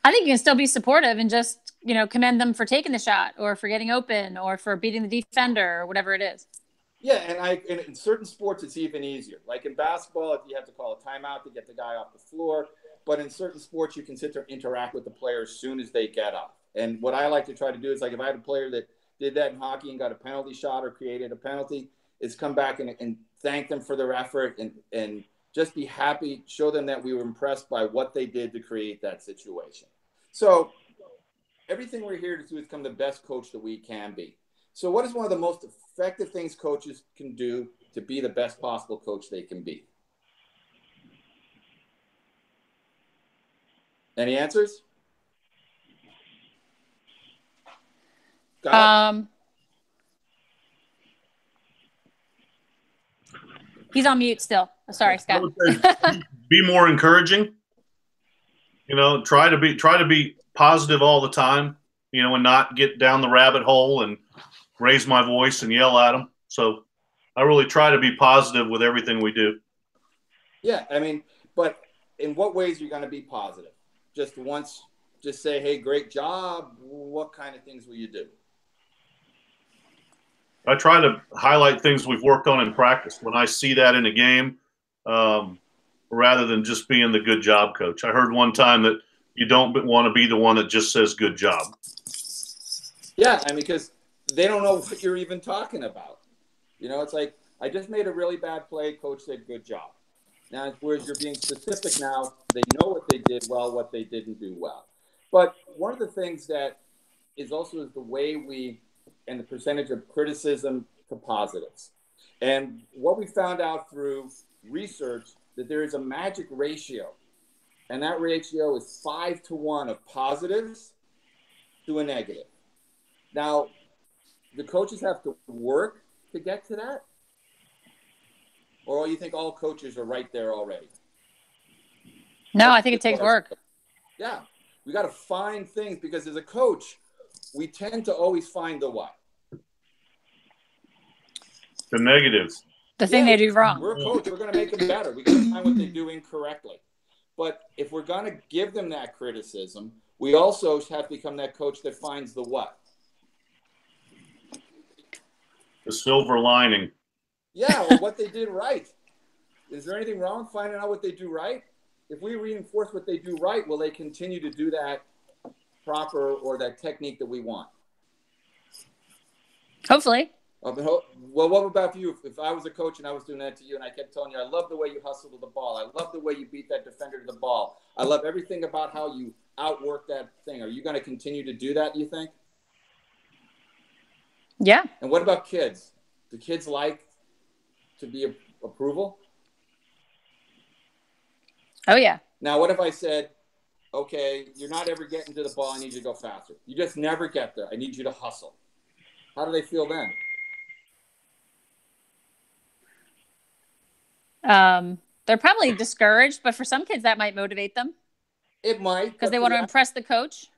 I think you can still be supportive and just, you know, commend them for taking the shot or for getting open or for beating the defender or whatever it is. Yeah, and in certain sports, it's even easier. Like in basketball, you have to call a timeout to get the guy off the floor. But in certain sports, you can sit there and interact with the player as soon as they get up. And what I like to try to do is, like if I had a player that did that in hockey and got a penalty shot or created a penalty, is come back and thank them for their effort and just be happy, show them that we were impressed by what they did to create that situation. So everything we're here to do is become the best coach that we can be. So what is one of the most effective things coaches can do to be the best possible coach they can be? Any answers? He's on mute still. Sorry, I Scott. would say be more encouraging. You know, try to be positive all the time. You know, and not get down the rabbit hole and raise my voice and yell at them. So I really try to be positive with everything we do. Yeah, I mean, but in what ways are you going to be positive? Just say, hey, great job. What kind of things will you do? I try to highlight things we've worked on in practice when I see that in a game, rather than just being the good job coach. I heard one time that you don't want to be the one that just says good job. Yeah, I mean, because they don't know what you're even talking about. You know, it's like, I just made a really bad play. Coach said, good job. Now, whereas you're being specific now, they know what they did well, what they didn't do well. But one of the things that is also the way and the percentage of criticism to positives. And what we found out through research, that there is a magic ratio. And that ratio is 5-to-1 of positives to a negative. Now, the coaches have to work to get to that? Or you think all coaches are right there already? No, I think it takes work. Yeah, we got to find things, because as a coach, we tend to always find the what? The negatives. The thing they do wrong. We're a coach. We're going to make them better. We got to find what they do incorrectly. But if we're going to give them that criticism, we also have to become that coach that finds the what? The silver lining. Yeah, well, what they did right. Is there anything wrong with finding out what they do right? If we reinforce what they do right, will they continue to do that proper or that technique that we want? Hopefully. Well, what about you? If I was a coach and I was doing that to you and I kept telling you, I love the way you hustle to the ball. I love the way you beat that defender to the ball. I love everything about how you outwork that thing. Are you going to continue to do that, do you think? Yeah. And what about kids? Do kids like to be approval? Oh, yeah. Now, what if I said, okay, you're not ever getting to the ball. I need you to go faster. You just never get there. I need you to hustle. How do they feel then? They're probably discouraged, but for some kids that might motivate them. It might. Because they want to impress the coach.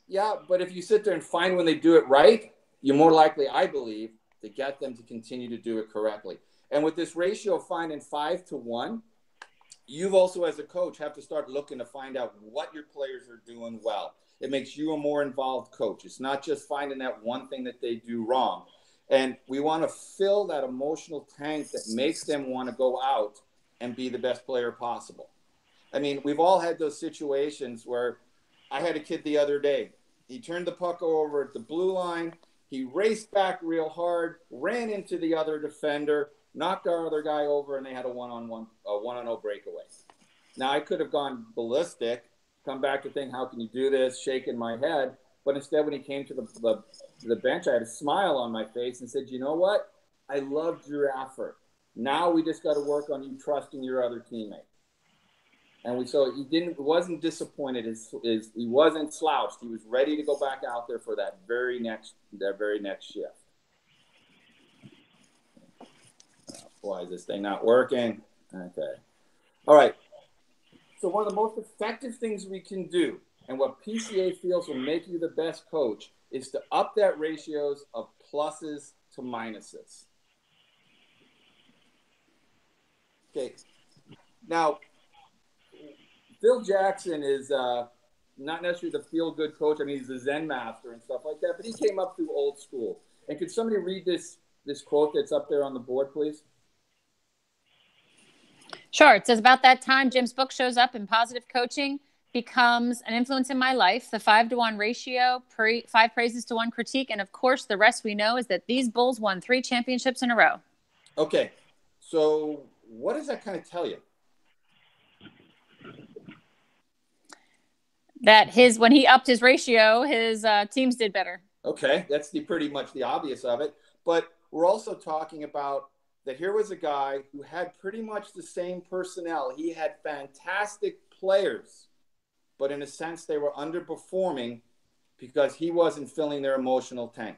Yeah, but if you sit there and find when they do it right, you're more likely, I believe, to get them to continue to do it correctly. And with this ratio of finding 5-to-1, you've also, as a coach, have to start looking to find out what your players are doing well. It makes you a more involved coach. It's not just finding that one thing that they do wrong. And we want to fill that emotional tank that makes them want to go out and be the best player possible. I mean, we've all had those situations where I had a kid the other day. He turned the puck over at the blue line. He raced back real hard, ran into the other defender, knocked our other guy over, and they had a one-on-0 breakaway. Now, I could have gone ballistic, come back to think, how can you do this, shaking my head. But instead, when he came to the bench, I had a smile on my face and said, you know what? I loved your effort. Now we just got to work on you trusting your other teammate. And so he wasn't disappointed. He wasn't slouched. He was ready to go back out there for that very next shift. Why is this thing not working? Okay. All right. So one of the most effective things we can do, and what PCA feels will make you the best coach, is to up that ratios of pluses to minuses. Okay. Now, Phil Jackson is not necessarily the feel-good coach. I mean, he's a Zen master and stuff like that, but he came up through old school. And could somebody read this quote that's up there on the board, please? Sure. It says, about that time, Jim's book shows up and positive coaching becomes an influence in my life. The 5-to-1 ratio, 5 praises to 1 critique. And of course, the rest we know is that these Bulls won 3 championships in a row. Okay. So what does that kind of tell you? That when he upped his ratio, his teams did better. Okay. That's pretty much the obvious of it. But we're also talking about that here was a guy who had pretty much the same personnel. He had fantastic players, but in a sense, they were underperforming because he wasn't filling their emotional tank.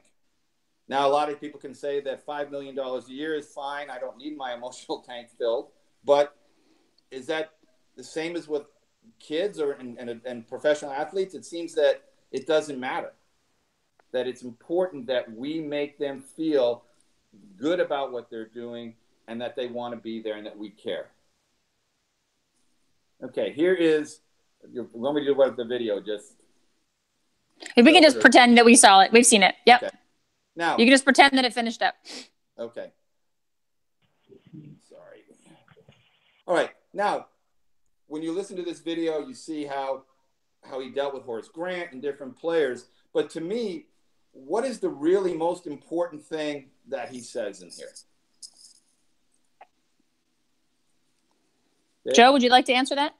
Now, a lot of people can say that $5 million a year is fine. I don't need my emotional tank filled. But is that the same as with kids and professional athletes? It seems that it doesn't matter, that it's important that we make them feel good about what they're doing and that they want to be there and that we care. Okay, here is, you want me to do what the video just? We can just pretend that we saw it. We've seen it. Yep. Okay. Now you can just pretend that it finished up. Okay. Sorry. All right. Now, when you listen to this video, you see how he dealt with Horace Grant and different players. But to me, what is the really most important thing that he says in here? Okay. Joe, would you like to answer that?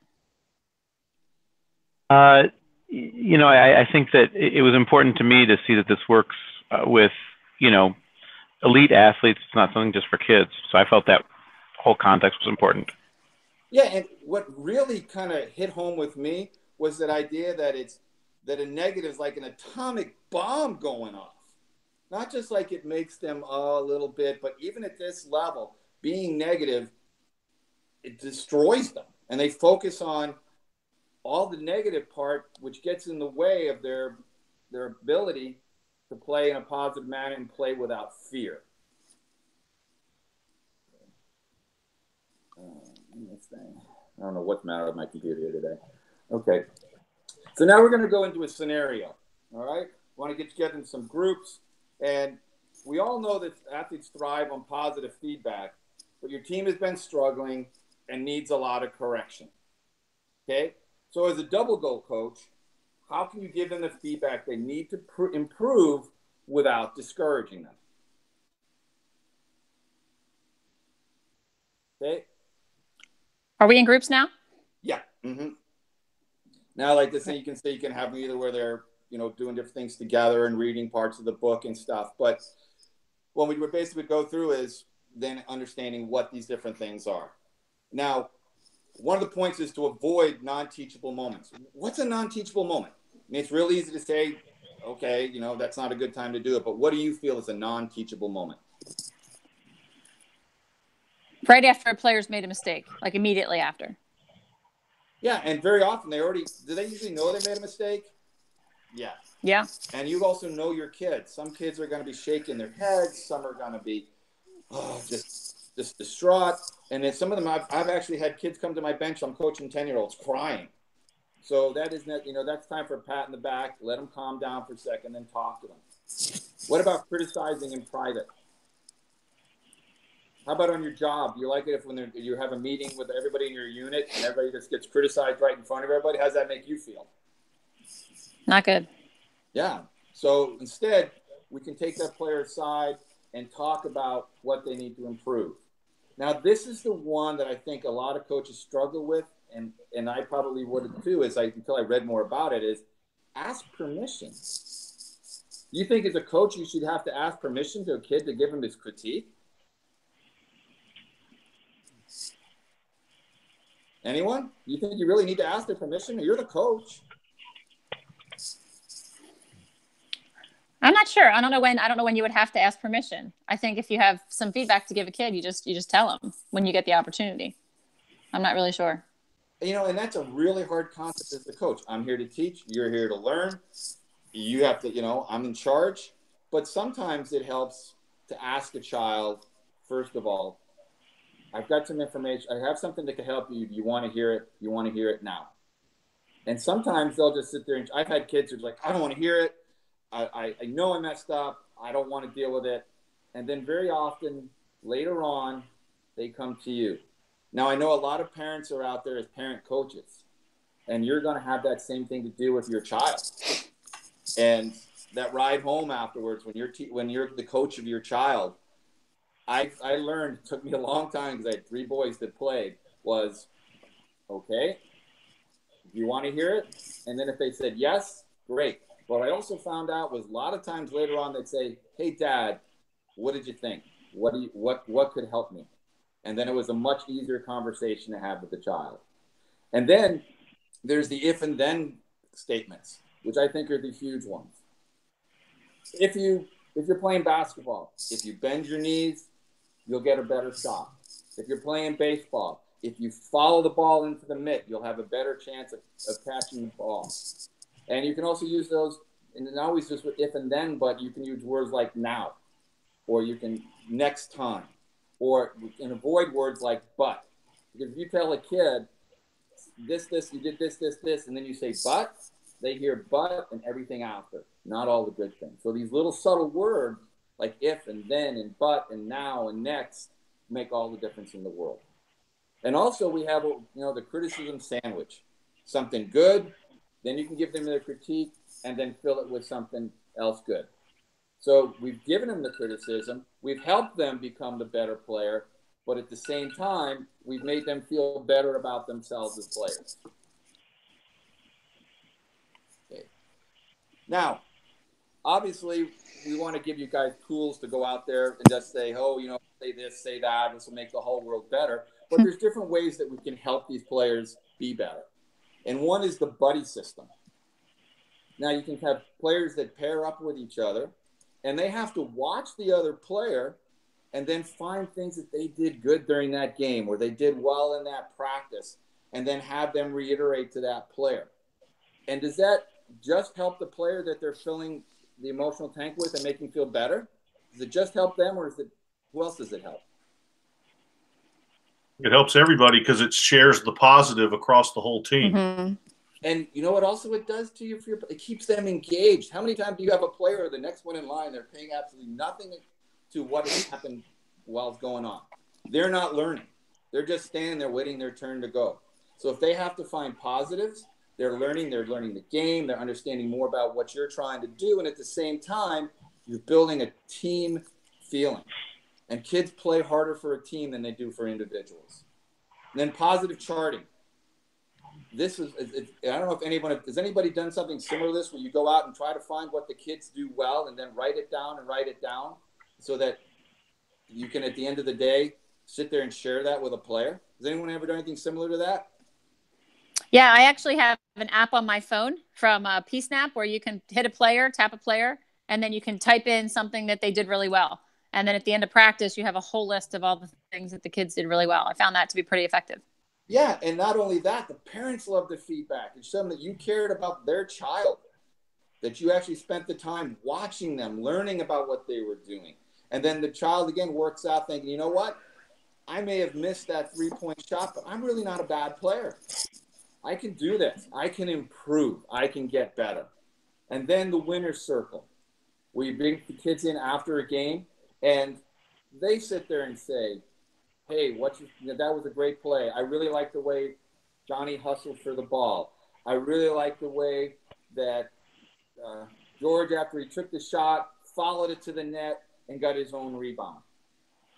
You know, I think that it was important to me to see that this works with, you know, elite athletes. It's not something just for kids. So I felt that whole context was important. Yeah, and what really kind of hit home with me was that idea that a negative is like an atomic bomb going off. Not just like it makes them a little bit, but even at this level, being negative, it destroys them. And they focus on all the negative part, which gets in the way of their ability to play in a positive manner and play without fear. This thing. I don't know what's the matter with my computer here today. Okay. So now we're going to go into a scenario. All right. We want to get together in some groups. And we all know that athletes thrive on positive feedback, but your team has been struggling and needs a lot of correction. Okay. So as a double goal coach, how can you give them the feedback they need to improve without discouraging them? Okay. Are we in groups now? Yeah. Mm-hmm. Now, like this thing, you can have them either where they're, you know, doing different things together and reading parts of the book and stuff. But what we would basically go through is then understanding what these different things are. Now, one of the points is to avoid non-teachable moments. What's a non-teachable moment? I mean, it's real easy to say, okay, you know, that's not a good time to do it. But what do you feel is a non-teachable moment? Right after a player's made a mistake, like immediately after. Yeah, and very often do they usually know they made a mistake? Yeah. Yeah. And you also know your kids. Some kids are going to be shaking their heads. Some are going to be just distraught. And then some of them, I've actually had kids come to my bench. I'm coaching 10-year-olds crying. So that is not, you know, that's time for a pat in the back. Let them calm down for a second, then talk to them. What about criticizing in private? How about on your job? Do you like it if when you have a meeting with everybody in your unit and everybody just gets criticized right in front of everybody? How does that make you feel? Not good. Yeah. So instead, we can take that player aside and talk about what they need to improve. Now, this is the one that I think a lot of coaches struggle with, and I probably would too, until I read more about it, is ask permission. You think as a coach you should have to ask permission to a kid to give him his critique? Anyone? You think you really need to ask their permission? You're the coach. I'm not sure. I don't know when you would have to ask permission. I think if you have some feedback to give a kid, you just tell them when you get the opportunity. I'm not really sure. You know, and that's a really hard concept as the coach. I'm here to teach. You're here to learn. You have to, you know, I'm in charge. But sometimes it helps to ask a child, first of all, I've got some information. I have something that can help you. Do you want to hear it? You want to hear it now? And sometimes they'll just sit there. And I've had kids who's like, I don't want to hear it. I know I messed up. I don't want to deal with it. And then very often later on, they come to you. Now, I know a lot of parents are out there as parent coaches, and you're going to have that same thing to do with your child. And that ride home afterwards, when you're the coach of your child, I learned, it took me a long time because I had 3 boys that played, was, okay, do you want to hear it? And then if they said yes, great. What I also found out was a lot of times later on they'd say, hey, Dad, what did you think? What could help me? And then it was a much easier conversation to have with the child. And then there's the if and then statements, which I think are the huge ones. If you're playing basketball, if you bend your knees, you'll get a better shot. If you're playing baseball, if you follow the ball into the mitt, you'll have a better chance of catching the ball. And you can also use those, and not always just with if and then, but you can use words like now, or you can next time, or you can avoid words like but. Because if you tell a kid, this, you did this, and then you say but, they hear but and everything after, not all the good things. So these little subtle words like if and then and but and now and next make all the difference in the world. And also we have, the criticism sandwich. Something good, then you can give them their critique, and then fill it with something else good. So we've given them the criticism, we've helped them become the better player, but at the same time, we've made them feel better about themselves as players. Okay. Now, obviously, we want to give you guys tools to go out there and just say, say this, say that, this will make the whole world better. But there's different ways that we can help these players be better. And one is the buddy system. Now, you can have players that pair up with each other, and they have to watch the other player and then find things that they did good during that game or they did well in that practice, and then have them reiterate to that player. And does that just help the player that they're filling the emotional tank with and make them feel better? Does it just help them, or who else does it help? It helps everybody because it shares the positive across the whole team. Mm-hmm. And you know what also it does to you? It keeps them engaged. How many times do you have a player, the next one in line, they're paying absolutely nothing to what has happened while it's going on? They're not learning. They're just standing there waiting their turn to go. So if they have to find positives, they're learning the game, they're understanding more about what you're trying to do, and at the same time, you're building a team feeling. And kids play harder for a team than they do for individuals. And then positive charting. This is, I don't know if has anybody done something similar to this where you go out and try to find what the kids do well and then write it down so that you can, at the end of the day, sit there and share that with a player? Has anyone ever done anything similar to that? Yeah, I actually have an app on my phone from PSnap where you can hit a player, tap a player, and then you can type in something that they did really well. And then at the end of practice, you have a whole list of all the things that the kids did really well. I found that to be pretty effective. Yeah, and not only that, the parents love the feedback. It's something that you cared about their child, that you actually spent the time watching them, learning about what they were doing. And then the child, again, works out thinking, you know what? I may have missed that three-point shot, but I'm really not a bad player. I can do this. I can improve. I can get better. And then the winner's circle, where you bring the kids in after a game, and they sit there and say, hey, that was a great play. I really like the way Johnny hustled for the ball. I really like the way that George, after he took the shot, followed it to the net and got his own rebound.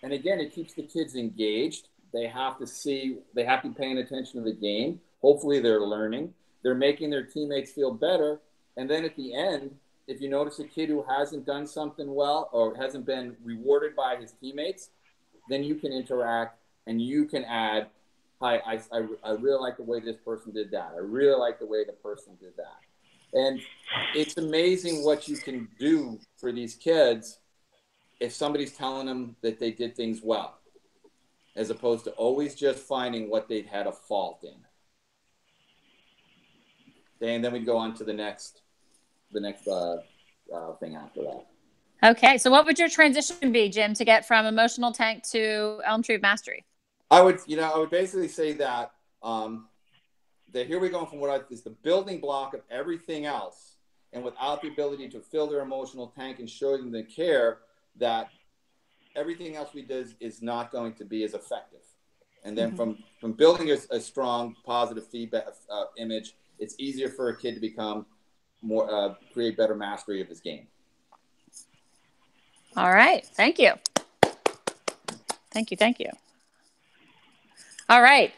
And again, it keeps the kids engaged. They have to be paying attention to the game. Hopefully they're learning. They're making their teammates feel better. And then at the end, if you notice a kid who hasn't done something well or hasn't been rewarded by his teammates, then you can interact and you can add, hi, I really like the way this person did that. I really like the way the person did that. And it's amazing what you can do for these kids if somebody's telling them that they did things well, as opposed to always just finding what they'd had a fault in. Okay, and then we go on to the next thing after that. Okay, so what would your transition be, Jim, to get from emotional tank to Elm Tree of Mastery? I would basically say that that here we go from what is the building block of everything else, and without the ability to fill their emotional tank and show them the care, that everything else we do is not going to be as effective. And then from building a strong positive feedback image, it's easier for a kid to become more create better mastery of his game. All right. Thank you. Thank you. All right.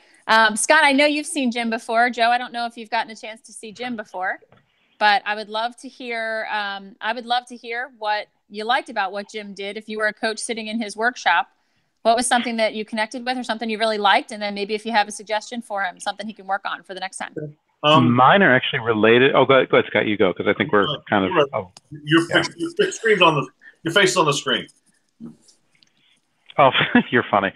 Scott, I know you've seen Jim before. Joe, I don't know if you've gotten a chance to see Jim before, but I would love to hear what you liked about what Jim did. If you were a coach sitting in his workshop, what was something that you connected with or something you really liked? And then maybe if you have a suggestion for him, something he can work on for the next time. Mine are actually related. Oh, go ahead, Scott, you go, because I think we're kind of... Your screen's on your face is on the screen. Oh, you're funny.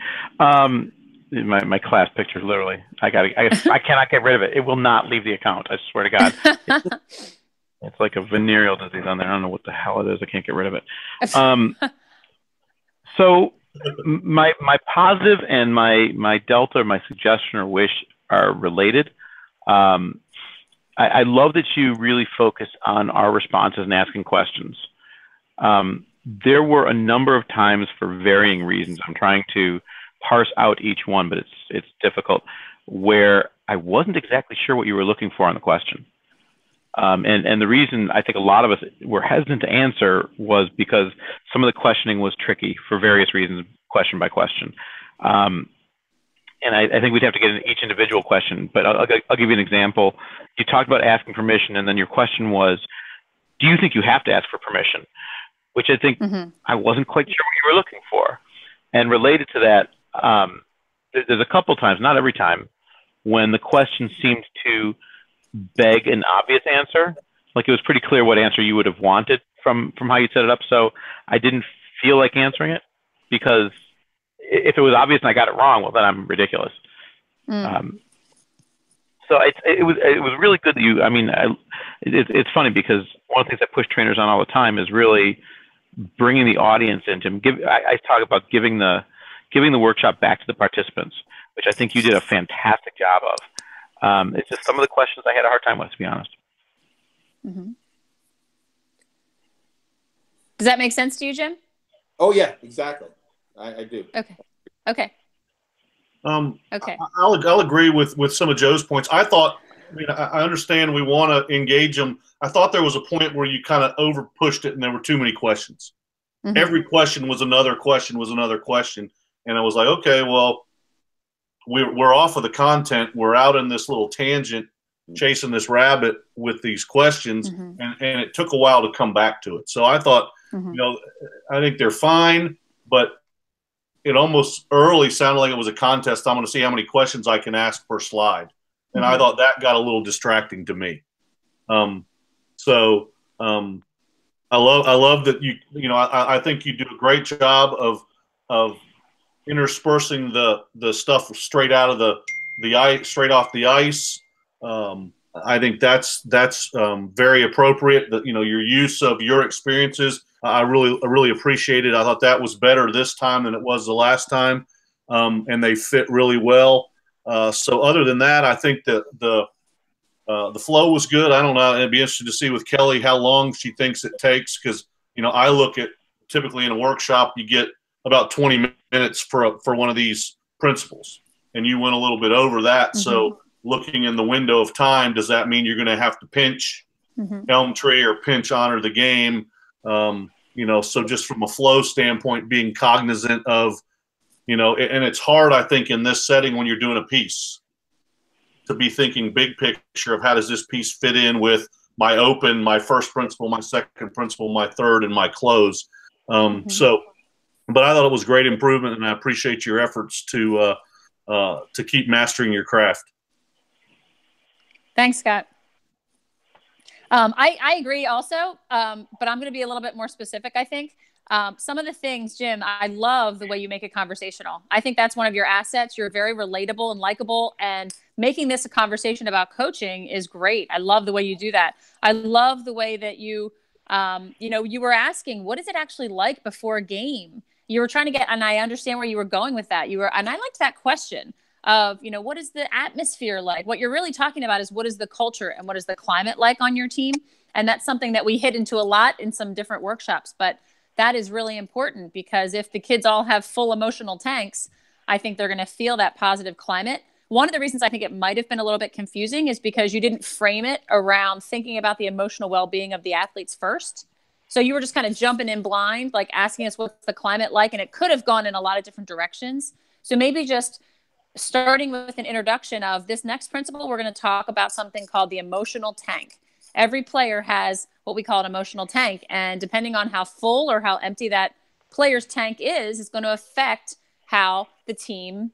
my class picture, literally. I cannot get rid of it. It will not leave the account. I swear to God. It's like a venereal disease on there. I don't know what the hell it is. I can't get rid of it. So my positive and my delta, my suggestion or wish are related. I love that you really focus on our responses and asking questions. There were a number of times, for varying reasons, I'm trying to parse out each one, but it's difficult, where I wasn't exactly sure what you were looking for on the question. And the reason I think a lot of us were hesitant to answer was because some of the questioning was tricky for various reasons, question by question. And I think we'd have to get into each individual question, but I'll give you an example. You talked about asking permission, and then your question was, do you think you have to ask for permission? Which I think I wasn't quite sure what you were looking for. And related to that, there's a couple times, not every time, when the question seemed to beg an obvious answer. Like it was pretty clear what answer you would have wanted from how you set it up. So I didn't feel like answering it, because if it was obvious and I got it wrong, well, then I'm ridiculous. So it was really good that you, I mean, it's funny because one of the things I push trainers on all the time is really bringing the audience into I talk about giving the workshop back to the participants, which I think you did a fantastic job of. It's just some of the questions I had a hard time with, to be honest. Does that make sense to you, Jim? Oh yeah, exactly. I do. Okay. Okay. I'll agree with some of Joe's points. I thought, I mean, I understand we want to engage them. I thought there was a point where you kind of over pushed it and there were too many questions. Every question was another question was another question. And I was like, okay, well, we're off of the content. We're out in this little tangent chasing this rabbit with these questions. And it took a while to come back to it. So I thought, you know, I think they're fine, but it almost early sounded like it was a contest. I'm going to see how many questions I can ask per slide. And I thought that got a little distracting to me. I love that I think you do a great job of interspersing the stuff straight out of the ice, straight off the ice. I think that's very appropriate. That, you know, your use of your experiences, I really appreciate it. I thought that was better this time than it was the last time, and they fit really well. So other than that, I think that the flow was good. I don't know. It'd be interesting to see with Kelly how long she thinks it takes, because you know I look at typically in a workshop you get about 20 minutes for one of these principles, and you went a little bit over that. So looking in the window of time, does that mean you're going to have to pinch Elm Tree or pinch Honor the Game? You know, so just from a flow standpoint, being cognizant of, you know, and it's hard, I think, in this setting when you're doing a piece to be thinking big picture of how does this piece fit in with my open, my first principle, my second principle, my third, and my close. But I thought it was great improvement, and I appreciate your efforts to keep mastering your craft. Thanks, Scott. I agree also, but I'm going to be a little bit more specific, I think. Some of the things, Jim, I love the way you make it conversational. I think that's one of your assets. You're very relatable and likable, and making this a conversation about coaching is great. I love the way you do that. I love the way that you were asking, what is it actually like before a game? You were trying to get, and I understand where you were going with that. And I liked that question of, you know, what is the atmosphere like? What you're really talking about is what is the culture and what is the climate like on your team? And that's something that we hit into a lot in some different workshops, but that is really important, because if the kids all have full emotional tanks, I think they're going to feel that positive climate. One of the reasons I think it might have been a little bit confusing is because you didn't frame it around thinking about the emotional well-being of the athletes first. So you were just kind of jumping in blind, like asking us what's the climate like, and it could have gone in a lot of different directions. So maybe just starting with an introduction of this next principle, we're going to talk about something called the emotional tank. Every player has what we call an emotional tank, and depending on how full or how empty that player's tank is going to affect how the team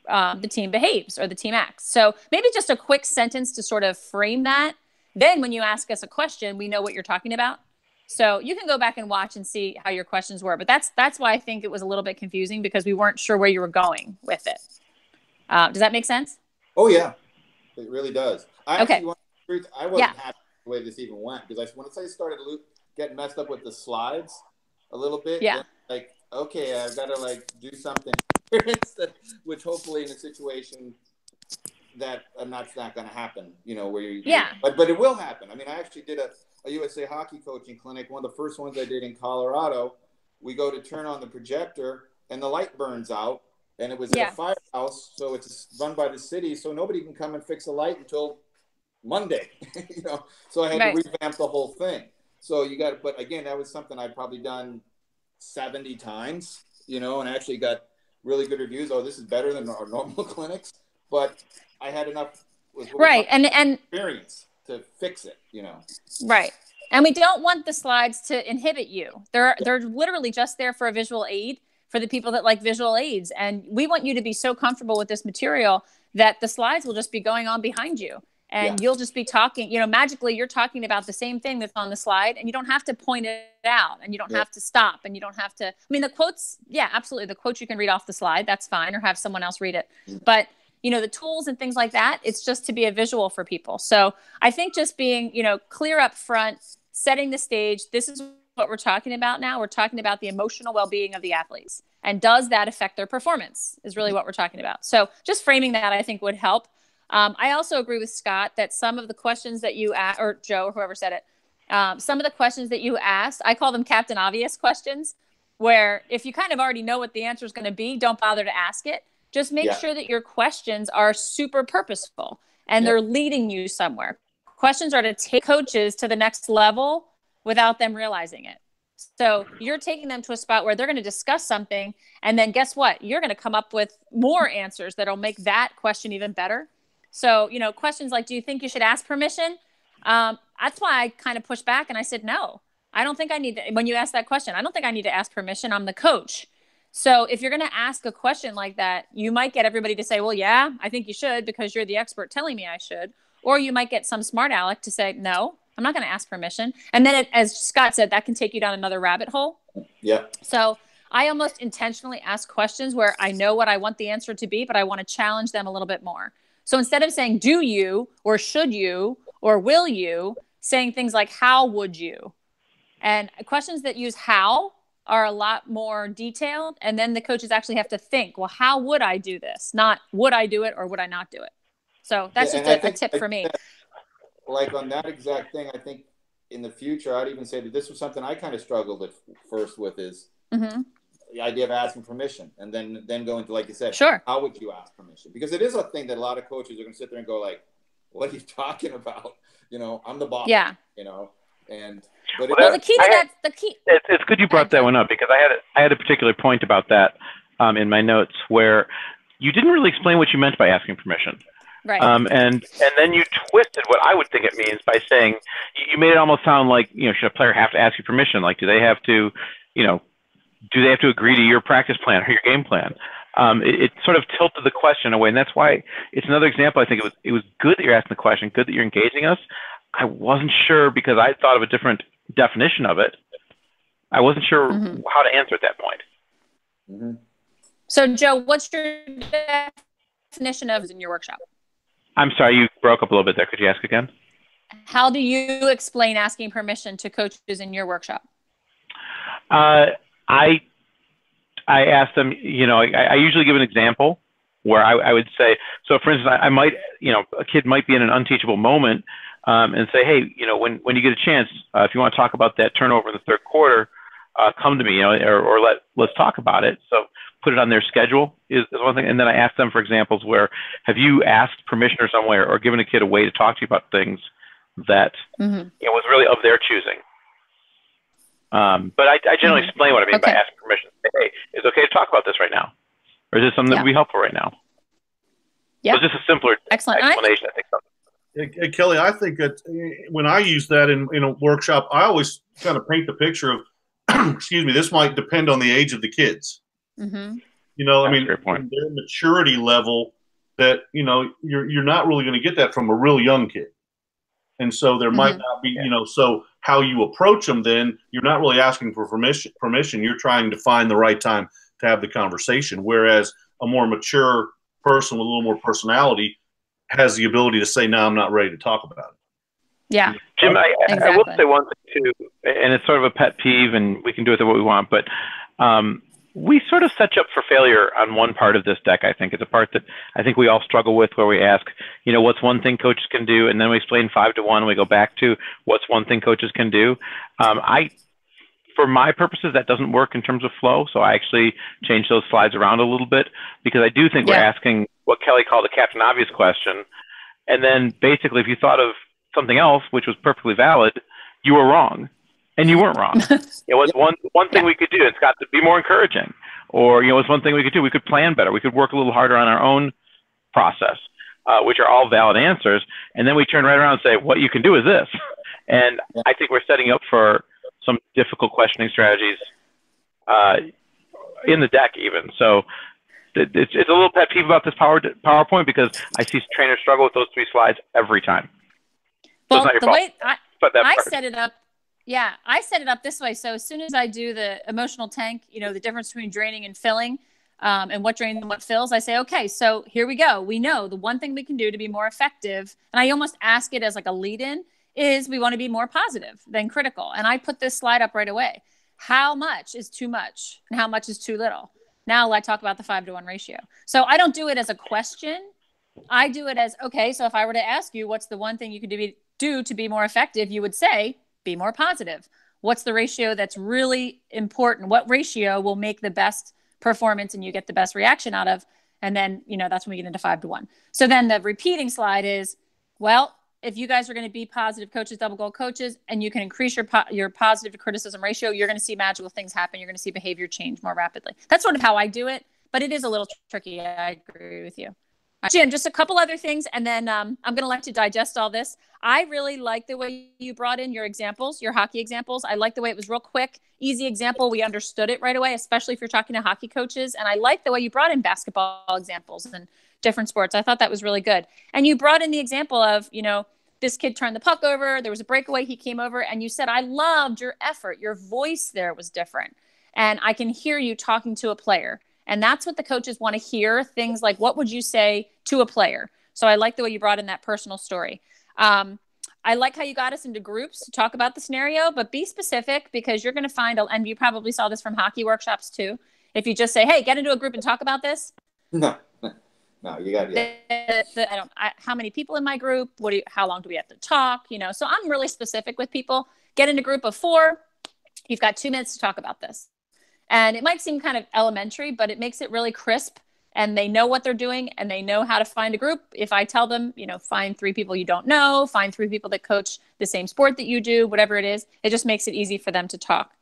behaves or the team acts. So maybe just a quick sentence to sort of frame that. Then when you ask us a question, we know what you're talking about. So you can go back and watch and see how your questions were. But that's why I think it was a little bit confusing, because we weren't sure where you were going with it. Does that make sense? Oh, yeah. It really does. I Okay. actually, I wasn't happy with the way this even went, because once I started getting messed up with the slides a little bit, then, like, okay, I've got to like do something which hopefully in a situation that that's not going to happen, you know, where but it will happen. I mean, I actually did a USA hockey coaching clinic. One of the first ones I did in Colorado. We go to turn on the projector and the light burns out, and it was at a firehouse, so it's run by the city, so nobody can come and fix the light until Monday, you know. So I had to revamp the whole thing. So but again, that was something I'd probably done 70 times, you know, and actually got really good reviews. Oh, this is better than our normal clinics. But I had enough and experience to fix it, you know. Right. And we don't want the slides to inhibit you. They're literally just there for a visual aid for the people that like visual aids. And we want you to be so comfortable with this material that the slides will just be going on behind you. And you'll just be talking, you know, magically you're talking about the same thing that's on the slide, and you don't have to point it out, and you don't have to stop, and you don't have to, I mean, the quotes, absolutely. The quotes you can read off the slide, that's fine, or have someone else read it. But, you know, the tools and things like that, it's just to be a visual for people. So I think just being, you know, clear up front, setting the stage, this is what we're talking about now. We're talking about the emotional well-being of the athletes. And does that affect their performance is really what we're talking about. So just framing that, I think, would help. I also agree with Scott that some of the questions that you asked, or Joe, or whoever said it, some of the questions that you asked, I call them Captain Obvious questions, where if you kind of already know what the answer is going to be, don't bother to ask it. Just make sure that your questions are super purposeful and they're leading you somewhere. Questions are to take coaches to the next level without them realizing it. So you're taking them to a spot where they're going to discuss something, and then guess what? You're going to come up with more answers that'll make that question even better. So, you know, questions like, do you think you should ask permission? That's why I kind of pushed back and I said, no, I don't think I need to. When you ask that question, I don't think I need to ask permission. I'm the coach. So if you're going to ask a question like that, you might get everybody to say, well, yeah, I think you should because you're the expert telling me I should. Or you might get some smart aleck to say, no, I'm not going to ask permission. And then as Scott said, that can take you down another rabbit hole. Yeah. So I almost intentionally ask questions where I know what I want the answer to be, but I want to challenge them a little bit more. So instead of saying, do you, or should you, or will you, saying things like, how would you? And questions that use how are a lot more detailed. And then the coaches actually have to think, well, how would I do this? Not would I do it or would I not do it? So that's just a tip for me. Like on that exact thing, I think in the future, I'd even say that this was something I kind of struggled with first with is the idea of asking permission, and then go into, like you said, how would you ask permission? Because it is a thing that a lot of coaches are going to sit there and go like, what are you talking about? You know, I'm the boss. Yeah. You know, but the key to that, it's good you brought that one up, because I had a particular point about that in my notes where you didn't really explain what you meant by asking permission. Right. And then you twisted what I would think it means by saying, you made it almost sound like, you know, should a player have to ask you permission? Like, do they have to, you know, do they have to agree to your practice plan or your game plan? It sort of tilted the question away, and that's why it's another example. I think it was good that you're asking the question, good that you're engaging us. I wasn't sure because I thought of a different definition of it. I wasn't sure how to answer at that point. So, Joe, what's your definition of in your workshop? I'm sorry, you broke up a little bit there. Could you ask again? How do you explain asking permission to coaches in your workshop? I asked them, you know, I usually give an example where I would say, so for instance, I might, you know, a kid might be in an unteachable moment and say, hey, you know, when you get a chance, if you want to talk about that turnover in the third quarter, come to me, you know, or let's talk about it. So put it on their schedule is one thing. And then I ask them for examples where have you asked permission or somewhere or given a kid a way to talk to you about things that you know, was really of their choosing. But I generally explain what I mean by asking permission. Hey, is it okay to talk about this right now? Or is this something that would be helpful right now? Yeah. So just a simpler explanation, I think. Hey, Kelly, I think that when I use that in a workshop, I always kind of paint the picture of, excuse me, this might depend on the age of the kids. You know, I mean, their maturity level that, you know, you're not really going to get that from a real young kid. And so there might not be, you know, so how you approach them, then you're not really asking for permission. You're trying to find the right time to have the conversation. Whereas a more mature person with a little more personality has the ability to say, no, I'm not ready to talk about it. Yeah. Jim, exactly. I will say one thing too, and it's sort of a pet peeve, and we can do with it what we want, but we sort of set you up for failure on one part of this deck. I think it's a part that I think we all struggle with, where we ask, what's one thing coaches can do, and then we explain 5 to 1, and we go back to what's one thing coaches can do. For my purposes, that doesn't work in terms of flow, so I actually change those slides around a little bit, because I do think we're asking what Kelly called the Captain Obvious question, and then basically if you thought of something else, which was perfectly valid, you were wrong. And you weren't wrong. It was one thing we could do. It's got to be more encouraging. Or, it's one thing we could do. We could plan better. We could work a little harder on our own process, which are all valid answers. And then we turn right around and say, what you can do is this. And I think we're setting up for some difficult questioning strategies in the deck even. So it's a little pet peeve about this PowerPoint, because I see trainers struggle with those 3 slides every time. So well, it's not your the fault. way I set it up, I set it up this way. So as soon as I do the emotional tank, the difference between draining and filling, and what drains and what fills, I say, okay, so here we go. We know the one thing we can do to be more effective, and I almost ask it as like a lead in, is we want to be more positive than critical. And I put this slide up right away. How much is too much and how much is too little? Now let's talk about the 5 to 1 ratio. So I don't do it as a question. I do it as, okay, so if I were to ask you, what's the one thing you could do to be more effective? You would say, be more positive. What's the ratio that's really important? What ratio will make the best performance and you get the best reaction out of? And then, that's when we get into 5 to 1. So then the repeating slide is, well, if you guys are going to be positive coaches, double goal coaches, and you can increase your positive to criticism ratio, you're going to see magical things happen. You're going to see behavior change more rapidly. That's sort of how I do it, but it is a little tricky. I agree with you. Jim, just a couple other things, and then I'm going to let you digest all this. I really like the way you brought in your examples, your hockey examples. I like the way it was real quick, easy example. We understood it right away, especially if you're talking to hockey coaches. And I like the way you brought in basketball examples and different sports. I thought that was really good. And you brought in the example of, this kid turned the puck over. There was a breakaway. He came over, and you said, I loved your effort. Your voice there was different. And I can hear you talking to a player. And that's what the coaches want to hear, things like, what would you say to a player? So I like the way you brought in that personal story. I like how you got us into groups to talk about the scenario, but be specific, because you're going to find, and you probably saw this from hockey workshops too, if you just say, hey, get into a group and talk about this. No, you got how many people in my group? How long do we have to talk? So I'm really specific with people. Get in a group of 4. You've got 2 minutes to talk about this. And it might seem kind of elementary, but it makes it really crisp, and they know what they're doing, and they know how to find a group. If I tell them, find 3 people you don't know, find 3 people that coach the same sport that you do, whatever it is, it just makes it easy for them to talk.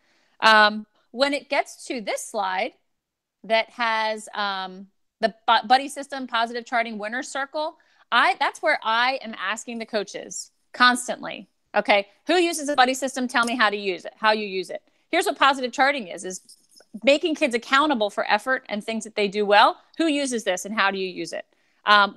When it gets to this slide that has the buddy system, positive charting, winner's circle, that's where I am asking the coaches constantly, okay, who uses a buddy system? Tell me how to use it, how you use it. Here's what positive charting is making kids accountable for effort and things that they do well. Who uses this and how do you use it?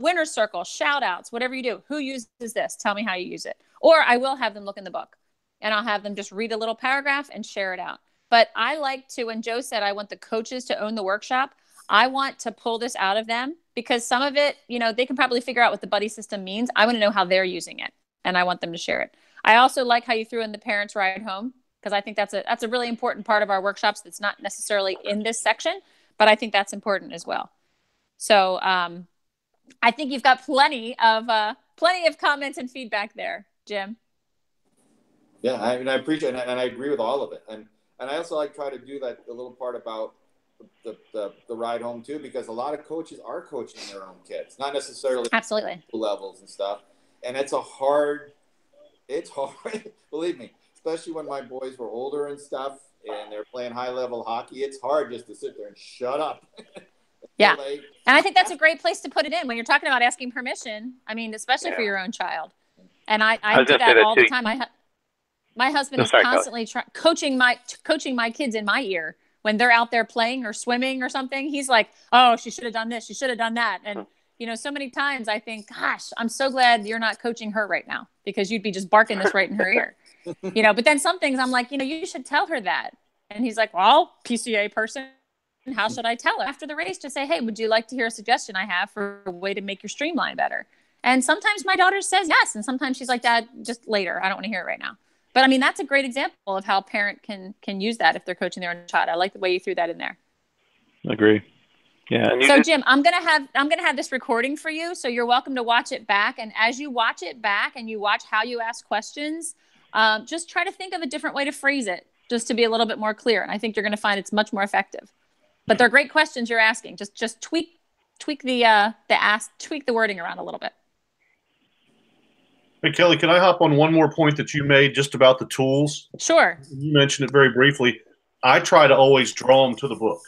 Winner's circle, shout outs, whatever you do. Who uses this? Tell me how you use it. Or I will have them look in the book, and I'll have them just read a little paragraph and share it out. But I like to, when Joe said I want the coaches to own the workshop, I want to pull this out of them, because some of it, they can probably figure out what the buddy system means. I want to know how they're using it, and I want them to share it. I also like how you threw in the parents' ride home, because I think that's a really important part of our workshops that's not necessarily in this section, but I think that's important as well. So I think you've got plenty of comments and feedback there, Jim. Yeah, I appreciate it, and I agree with all of it. And I also try to do that, the little part about the ride home too, because a lot of coaches are coaching their own kids, not necessarily absolutely levels and stuff. And it's hard, believe me. Especially when my boys were older and stuff, and they're playing high-level hockey, it's hard just to sit there and shut up. Yeah, and I think that's a great place to put it in when you're talking about asking permission. I mean, especially for your own child. And I do that all the time. My husband is constantly coaching my kids in my ear when they're out there playing or swimming or something. He's like, "Oh, she should have done this. She should have done that." And so many times I think, "Gosh, I'm so glad you're not coaching her right now, because you'd be just barking this right in her ear." you know, but then some things I'm like, you know, you should tell her that. And he's like, well, PCA person, how should I tell her after the race to say, hey, would you like to hear a suggestion I have for a way to make your streamline better? And sometimes my daughter says yes. And sometimes she's like, Dad, just later. I don't want to hear it right now. But I mean, that's a great example of how a parent can use that if they're coaching their own child. I like the way you threw that in there. Agree. Yeah. So Jim, I'm gonna have this recording for you. So you're welcome to watch it back. And as you watch it back and you watch how you ask questions, just try to think of a different way to phrase it, just to be a little bit more clear. And I think you're going to find it's much more effective. But they're great questions you're asking. Just tweak the wording around a little bit. Hey, Kelly, can I hop on one more point that you made just about the tools? Sure. You mentioned it very briefly. I try to always draw them to the book.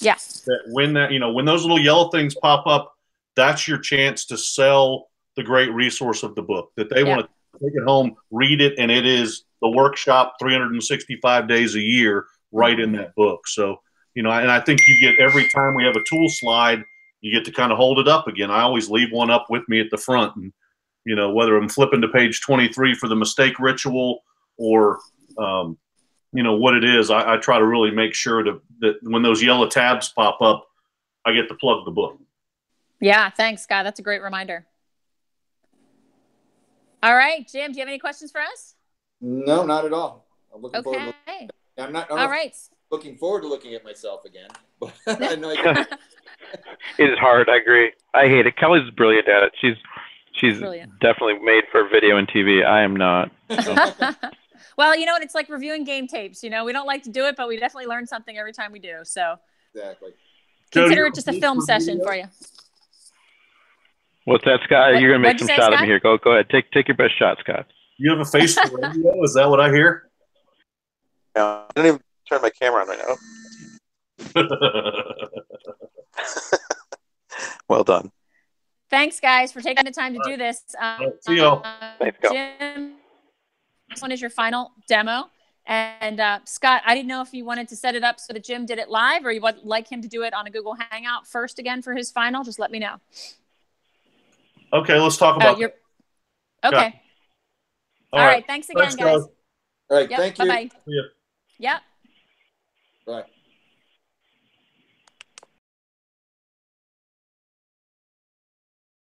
Yeah. That when those little yellow things pop up, that's your chance to sell the great resource of the book, that they want to take it home, read it, and it is the workshop 365 days a year right in that book. So, you know, and I think you get, every time we have a tool slide, you get to kind of hold it up again. I always leave one up with me at the front, and you know, whether I'm flipping to page 23 for the mistake ritual or, you know, what it is, I try to really make sure that when those yellow tabs pop up, I get to plug the book. Yeah, thanks, Scott. That's a great reminder. All right, Jim, do you have any questions for us? No, not at all. I'm looking forward to I'm not all right. looking forward to looking at myself again. But I know it is hard. I agree. I hate it. Kelly's brilliant at it. She's brilliant. Definitely made for video and TV. I am not. Well, you know what? It's like reviewing game tapes. You know, we don't like to do it, but we definitely learn something every time we do. So exactly. Consider it just a film session for you. What's that, Scott? You're going to make some shot at me here. Go ahead. Take your best shot, Scott. You have a face for radio? Is that what I hear? I don't even turn my camera on right now. Well done. Thanks, guys, for taking the time to do this. See y'all. Thanks, Cal. Jim, this one is your final demo. And Scott, I didn't know if you wanted to set it up so that Jim did it live, or you would like him to do it on a Google Hangout first again for his final. Just let me know. Okay, let's talk about Okay. Yeah. All right. Thanks again, guys. All right. Yep, thank you. Bye-bye. Yeah. Yep. Bye.